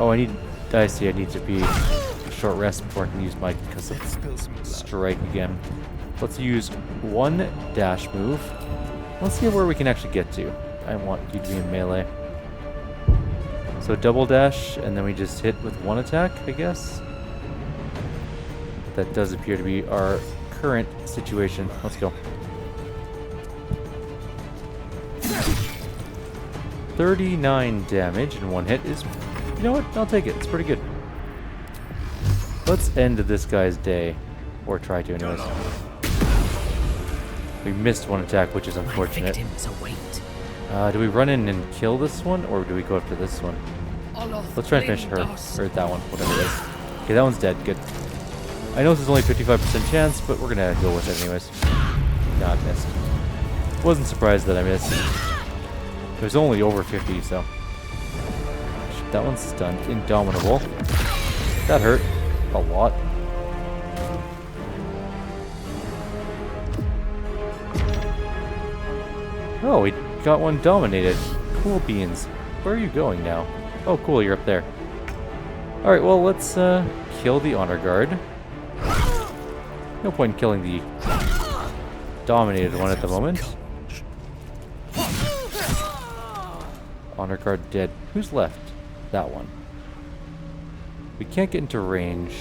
Oh, I see, I need to be a short rest before I can use my concussive strike again. Let's use 1 dash move. Let's see where we can actually get to. I want you to be in melee. So double dash, and then we just hit with 1 attack, I guess. That does appear to be our current situation. Let's go. 39 damage in 1 hit is... You know what? I'll take it. It's pretty good. Let's end this guy's day. Or try to, anyways. We missed 1 attack, which is unfortunate. Do we run in and kill this one, or do we go after this one? Let's try and finish her. Or that one, whatever it is. Okay, that one's dead. Good. I know this is only 55% chance, but we're gonna go with it anyways. Nah, I missed. Wasn't surprised that I missed. It was only over 50, so... That one's stunned. Indomitable. That hurt a lot. Oh, we got one dominated. Cool beans. Where are you going now? Oh, cool, you're up there. Alright, well, let's kill the honor guard. No point in killing the dominated one at the moment. Honor guard dead. Who's left? That one. We can't get into range.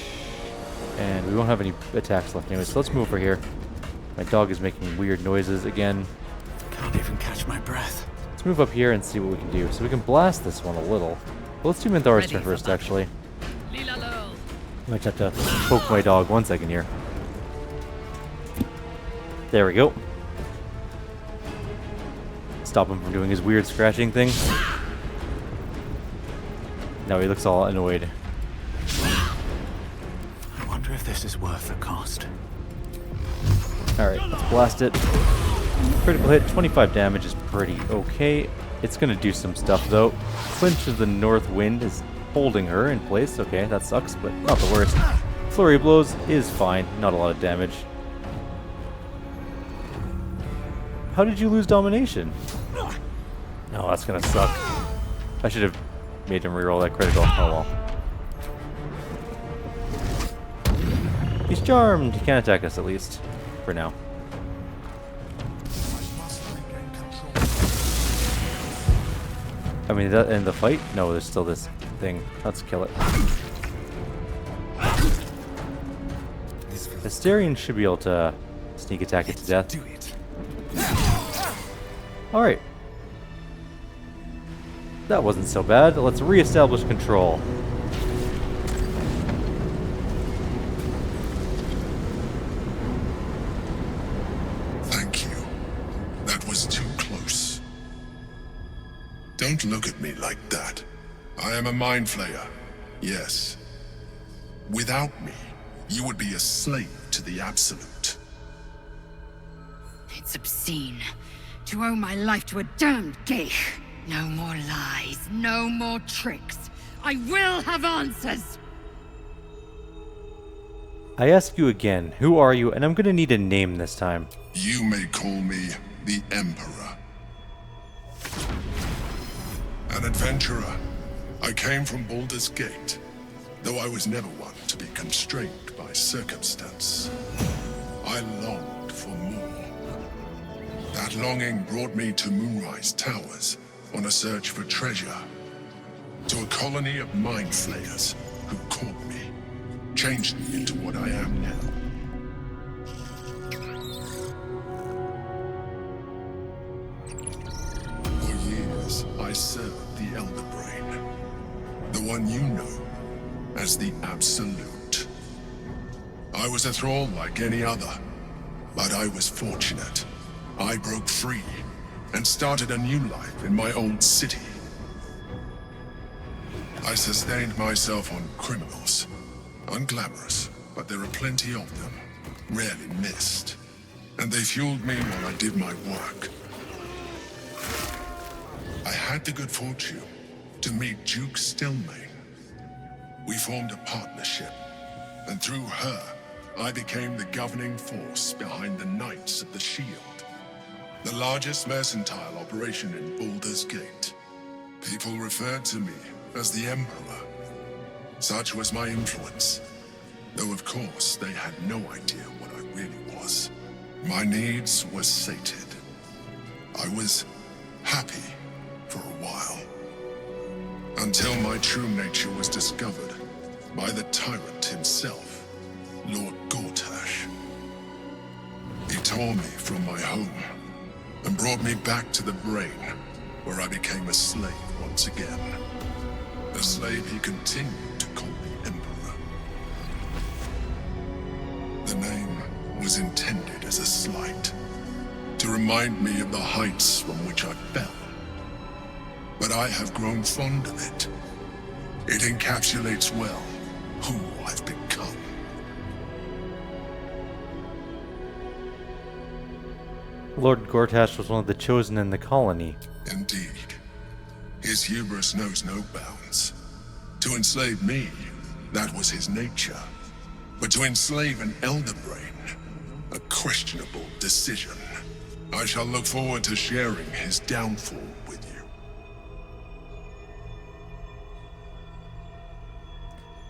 And we won't have any attacks left anyway, so let's move over here. My dog is making weird noises again. Can't even catch my breath. Let's move up here and see what we can do. So we can blast this one a little. Well, let's do Minthar's turn first, actually. Might have to poke my dog 1 second here. There we go. Stop him from doing his weird scratching thing. Now he looks all annoyed. I wonder if this is worth the cost. Alright, let's blast it. Critical hit, 25 damage is pretty okay. It's gonna do some stuff though. Flinch of the north wind is holding her in place. Okay, that sucks, but not the worst. Flurry of blows is fine, not a lot of damage. How did you lose domination? No, that's gonna suck. I should have made him reroll that critical. Oh well. He's charmed. He can't attack us at least. For now. I mean, that in the fight? No, there's still this thing. Let's kill it. Asterion should be able to sneak attack it to death. Alright. That wasn't so bad. Let's re-establish control. Thank you. That was too close. Don't look at me like that. I am a mind flayer. Yes. Without me, you would be a slave to the Absolute. It's obscene to owe my life to a damned geich. No more lies, no more tricks. I will have answers! I ask you again, who are you? And I'm gonna need a name this time. You may call me the Emperor. An adventurer. I came from Baldur's Gate, though I was never one to be constrained by circumstance. I longed for more. That longing brought me to Moonrise Towers on a search for treasure, to a colony of mind flayers who caught me, changed me into what I am now. For years, I served the Elder Brain, the one you know as the Absolute. I was a thrall like any other, but I was fortunate. I broke free and started a new life in my old city. I sustained myself on criminals. Unglamorous, but there are plenty of them, rarely missed. And they fueled me while I did my work. I had the good fortune to meet Duke Stillmain. We formed a partnership, and through her, I became the governing force behind the Knights of the Shield. The largest mercantile operation in Baldur's Gate. People referred to me as the Emperor. Such was my influence. Though of course, they had no idea what I really was. My needs were sated. I was happy for a while. Until my true nature was discovered by the tyrant himself, Lord Gortash. He tore me from my home and brought me back to the Brain, where I became a slave once again. A slave he continued to call the Emperor. The name was intended as a slight, to remind me of the heights from which I fell. But I have grown fond of it. It encapsulates well who I've become. Lord Gortash was one of the chosen in the colony. Indeed. His hubris knows no bounds. To enslave me, that was his nature. But to enslave an Elder Brain, a questionable decision. I shall look forward to sharing his downfall with you.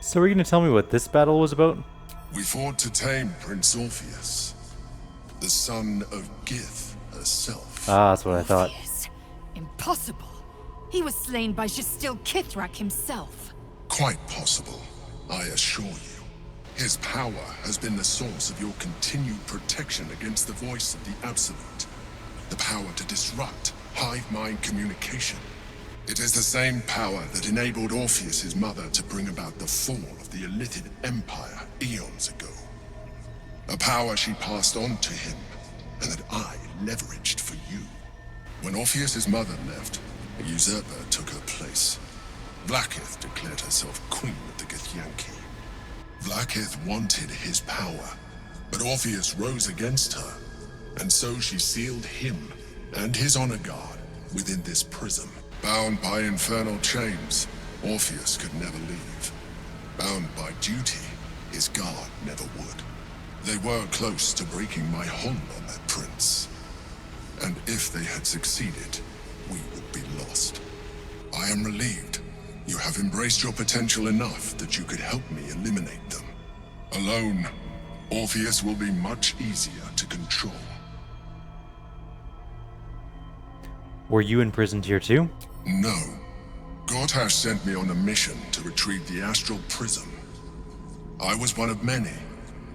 So are you going to tell me what this battle was about? We fought to tame Prince Orpheus, the son of Gith herself. Ah, that's what I thought. Orpheus? Impossible. He was slain by Still Kithrak himself. Quite possible, I assure you. His power has been the source of your continued protection against the voice of the Absolute. The power to disrupt hive mind communication. It is the same power that enabled Orpheus' mother to bring about the fall of the Illithid Empire eons ago. A power she passed on to him, and that I leveraged for you. When Orpheus' mother left, a usurper took her place. Vlaakith declared herself queen of the Githyanki. Vlaakith wanted his power, but Orpheus rose against her, and so she sealed him and his honor guard within this prism. Bound by infernal chains, Orpheus could never leave. Bound by duty, his guard never would. They were close to breaking my hold on that prince. And if they had succeeded, we would be lost. I am relieved. You have embraced your potential enough that you could help me eliminate them. Alone, Orpheus will be much easier to control. Were you imprisoned here too? No. Gortash sent me on a mission to retrieve the Astral Prism. I was one of many,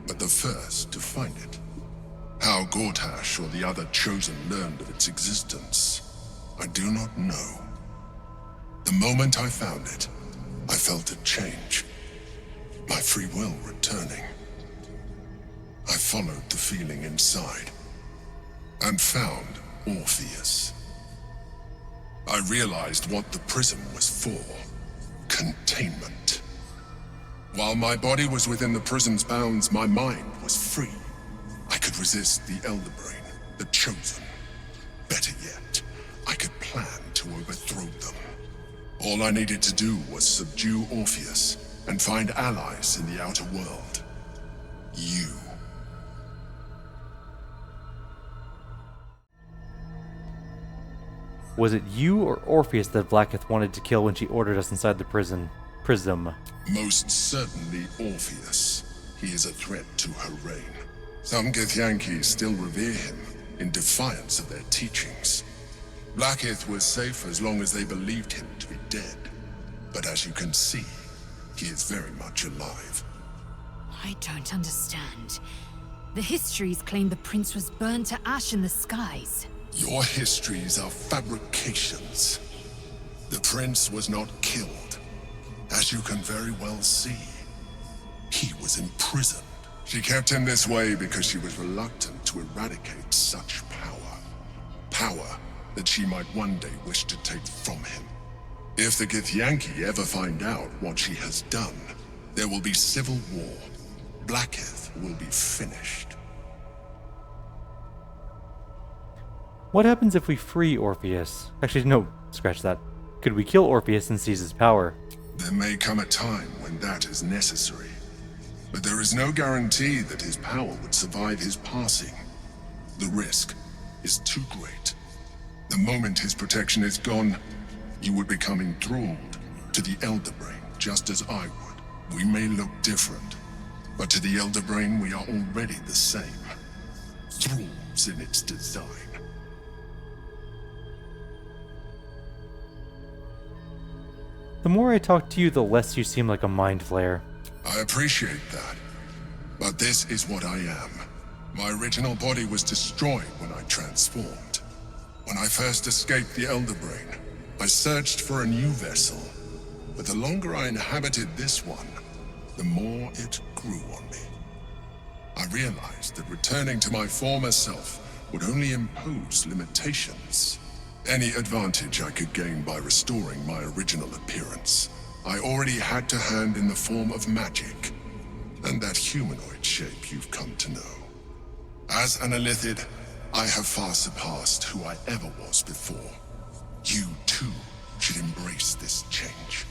but the first to find it. How Gortash or the other Chosen learned of its existence, I do not know. The moment I found it, I felt a change. My free will returning. I followed the feeling inside, and found Orpheus. I realized what the prism was for. Containment. While my body was within the prism's bounds, my mind was free. I could resist the Elder Brain, the Chosen. Better yet, I could plan to overthrow them. All I needed to do was subdue Orpheus and find allies in the outer world. You. Was it you or Orpheus that Vlaakith wanted to kill when she ordered us inside the prism? Most certainly Orpheus. He is a threat to her reign. Some Githyanki still revere him, in defiance of their teachings. Vlaakith was safe as long as they believed him to be dead. But as you can see, he is very much alive. I don't understand. The histories claim the prince was burned to ash in the skies. Your histories are fabrications. The prince was not killed. As you can very well see, he was imprisoned. She kept him this way because she was reluctant to eradicate such power. Power that she might one day wish to take from him. If the Githyanki ever find out what she has done, there will be civil war. Vlaakith will be finished. What happens if we free Orpheus? Actually, no, scratch that. Could we kill Orpheus and seize his power? There may come a time when that is necessary. But there is no guarantee that his power would survive his passing. The risk is too great. The moment his protection is gone, you would become enthralled to the Elder Brain, just as I would. We may look different, but to the Elder Brain we are already the same. Thralls in its design. The more I talk to you, the less you seem like a mind flayer. I appreciate that. But this is what I am. My original body was destroyed when I transformed. When I first escaped the Elder Brain, I searched for a new vessel. But the longer I inhabited this one, the more it grew on me. I realized that returning to my former self would only impose limitations. Any advantage I could gain by restoring my original appearance, I already had to hand in the form of magic, and that humanoid shape you've come to know. As an Illithid, I have far surpassed who I ever was before. You, too, should embrace this change.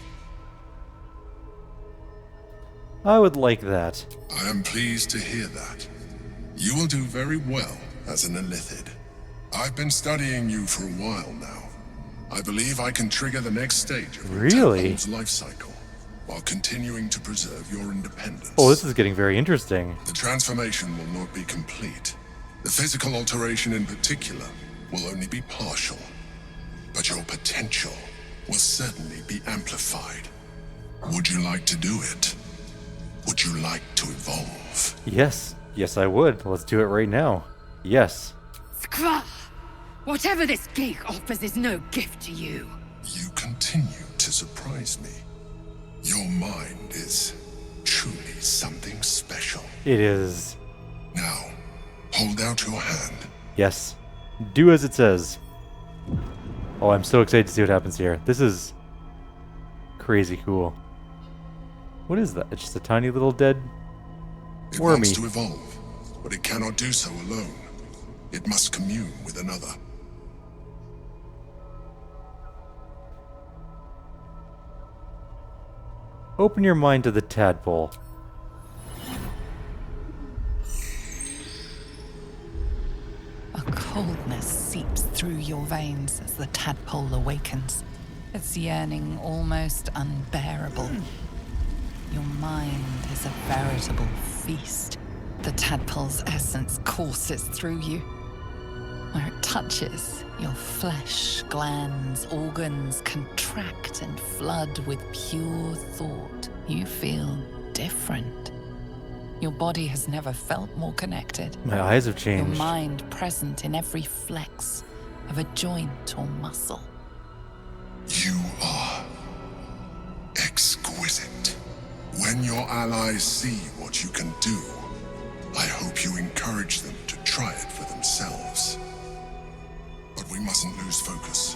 I would like that. I am pleased to hear that. You will do very well as an Illithid. I've been studying you for a while now. I believe I can trigger the next stage of your tadpole's life cycle. while continuing to preserve your independence. Oh, this is getting very interesting. The transformation will not be complete. The physical alteration in particular will only be partial. But your potential will certainly be amplified. Would you like to do it? Would you like to evolve? Yes. Yes, I would. Let's do it right now. Yes. Skra! Whatever this gig offers is no gift to you. You continue to surprise me. Your mind is truly something special. It is. Now, hold out your hand. Yes. Do as it says. Oh, I'm so excited to see what happens here. This is crazy cool. What is that? It's just a tiny little dead It wormy. wants to evolve, but it cannot do so alone. It must commune with another. Open your mind to the tadpole. A coldness seeps through your veins as the tadpole awakens, its yearning almost unbearable. Your mind is a veritable feast. The tadpole's essence courses through you. Where it touches, your flesh, glands, organs contract and flood with pure thought. You feel different. Your body has never felt more connected. My eyes have changed. Your mind present in every flex of a joint or muscle. You are exquisite. When your allies see what you can do, I hope you encourage them to try it for themselves. But we mustn't lose focus.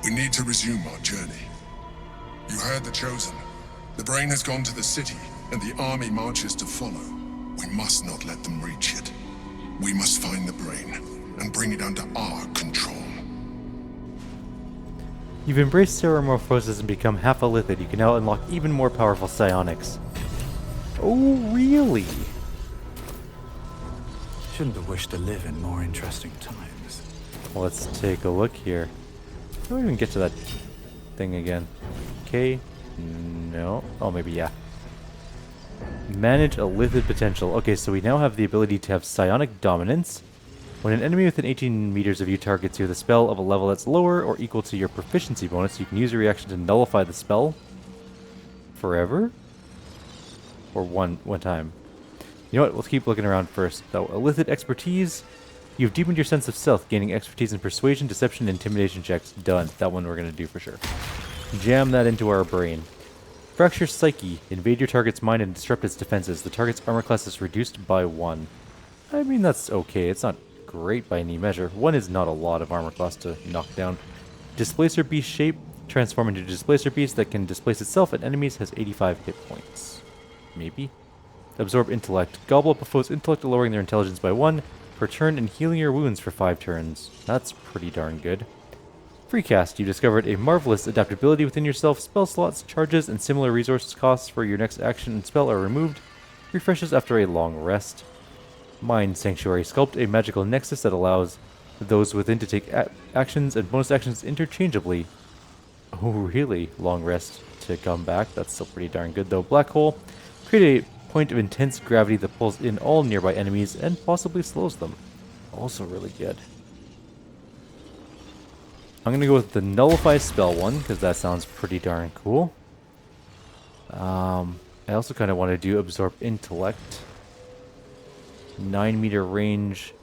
We need to resume our journey. You heard the Chosen. The brain has gone to the city, and the army marches to follow. We must not let them reach it. We must find the brain, and bring it under our control. You've embraced Ceremorphosis and become half a Lithid. You can now unlock even more powerful psionics. Oh, really? Shouldn't have wished to live in more interesting times. Let's take a look here. How do we even get to that thing again? Okay. No. Oh, maybe yeah. Manage a Lithid potential. Okay, so we now have the ability to have psionic dominance. When an enemy within 18 meters of you targets you with a spell of a level that's lower or equal to your proficiency bonus, you can use a reaction to nullify the spell. Forever? Or one time? You know what? Let's keep looking around first. So, a Lithid expertise. You've deepened your sense of self, gaining expertise in persuasion, deception, and intimidation checks. Done. That one we're going to do for sure. Jam that into our brain. Fracture Psyche. Invade your target's mind and disrupt its defenses. The target's armor class is reduced by 1. I mean, that's okay. It's not great by any measure. 1 is not a lot of armor class to knock down. Displacer Beast shape. Transform into Displacer Beast that can displace itself and enemies. Has 85 hit points. Maybe? Absorb Intellect. Gobble up a foe's intellect, lowering their intelligence by 1 per turn and healing your wounds for 5 turns. That's pretty darn good. Freecast. You discovered a marvelous adaptability within yourself. Spell slots, charges, and similar resource costs for your next action and spell are removed. Refreshes after a long rest. Mind Sanctuary. Sculpt a magical nexus that allows those within to take actions and bonus actions interchangeably. Oh, really? Long rest to come back. That's still pretty darn good, though. Black Hole. Create a point of intense gravity that pulls in all nearby enemies and possibly slows them. Also really good. I'm going to go with the Nullify spell one, because that sounds pretty darn cool. I also kind of want to do Absorb Intellect. 9-meter range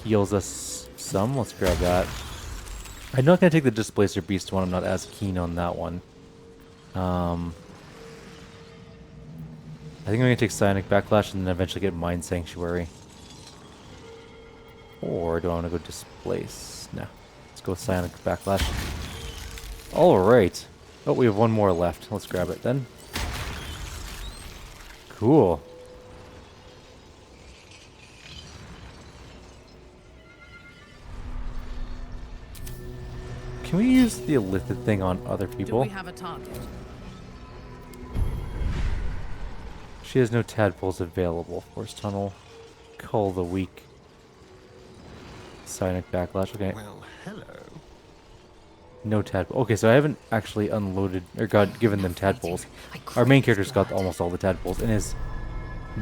heals us some. Let's grab that. I'm not going to take the Displacer Beast one. I'm not as keen on that one. I think I'm going to take Psionic Backlash and then eventually get Mind Sanctuary. Or do I want to go Displace? No. Let's go with Psionic Backlash. Alright. Oh, we have one more left. Let's grab it then. Cool. Can we use the Illithid thing on other people? Do we have a target? She has no tadpoles available. Force Tunnel. Cull the Weak. Psionic Backlash. Okay. Well, hello. No tadpole. Okay, so I haven't actually unloaded or given them tadpoles. Our main character's got almost all the tadpoles in his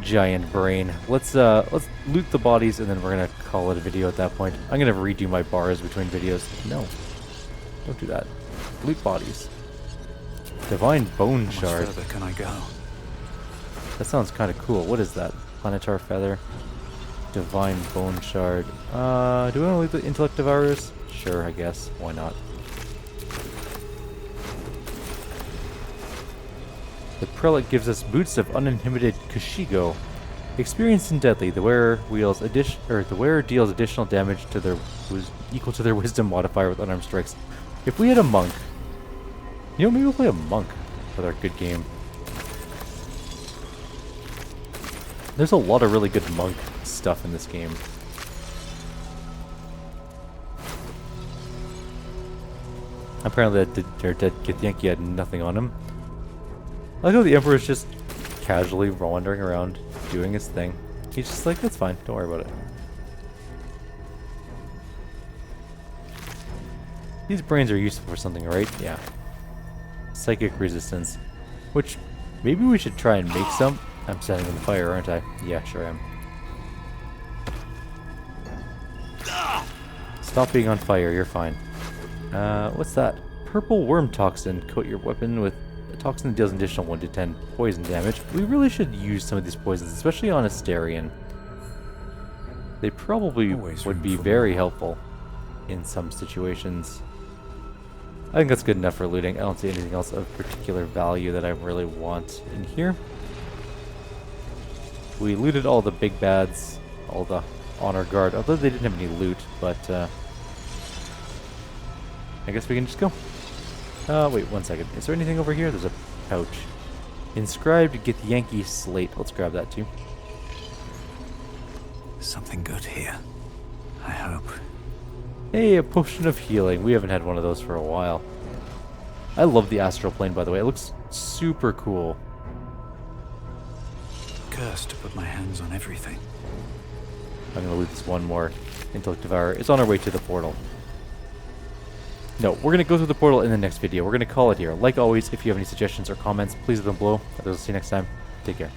giant brain. Let's loot the bodies and then we're gonna call it a video at that point. I'm gonna redo my bars between videos. No, don't do that. Loot bodies. Divine bone shard. How much further can I go? That sounds kind of cool. What is that? Planetar feather. Divine bone shard. Do we want to leave the intellect devourers? Sure, I guess. Why not? The prelate gives us boots of uninhibited Kushigo. Experienced and deadly, the wearer deals additional damage to their equal to their wisdom modifier with unarmed strikes. If we had a monk, maybe we'll play a monk with our good game. There's a lot of really good monk stuff in this game. Apparently that dead Githyanki had nothing on him. I like how the Emperor's just casually wandering around, doing his thing. He's just like, that's fine, don't worry about it. These brains are useful for something, right? Yeah. Psychic resistance. Which, maybe we should try and make some. I'm setting them fire, aren't I? Yeah, sure am. Stop being on fire, you're fine. What's that? Purple worm toxin. Coat your weapon with a toxin that deals an additional 1 to 10 poison damage. We really should use some of these poisons, especially on Astarion. They probably would be very helpful in some situations. I think that's good enough for looting. I don't see anything else of particular value that I really want in here. We looted all the big bads, all the honor guard, although they didn't have any loot, but I guess we can just go. Wait 1 second. Is there anything over here? There's a pouch. Inscribed Githyanki slate. Let's grab that too. Something good here. I hope. Hey, a potion of healing. We haven't had one of those for a while. I love the astral plane, by the way. It looks super cool. Cursed to put my hands on everything. I'm gonna loot this one more. Intellect Devourer. It's on our way to the portal. No, we're going to go through the portal in the next video. We're going to call it here. Like always, if you have any suggestions or comments, please leave them below. I'll see you next time. Take care.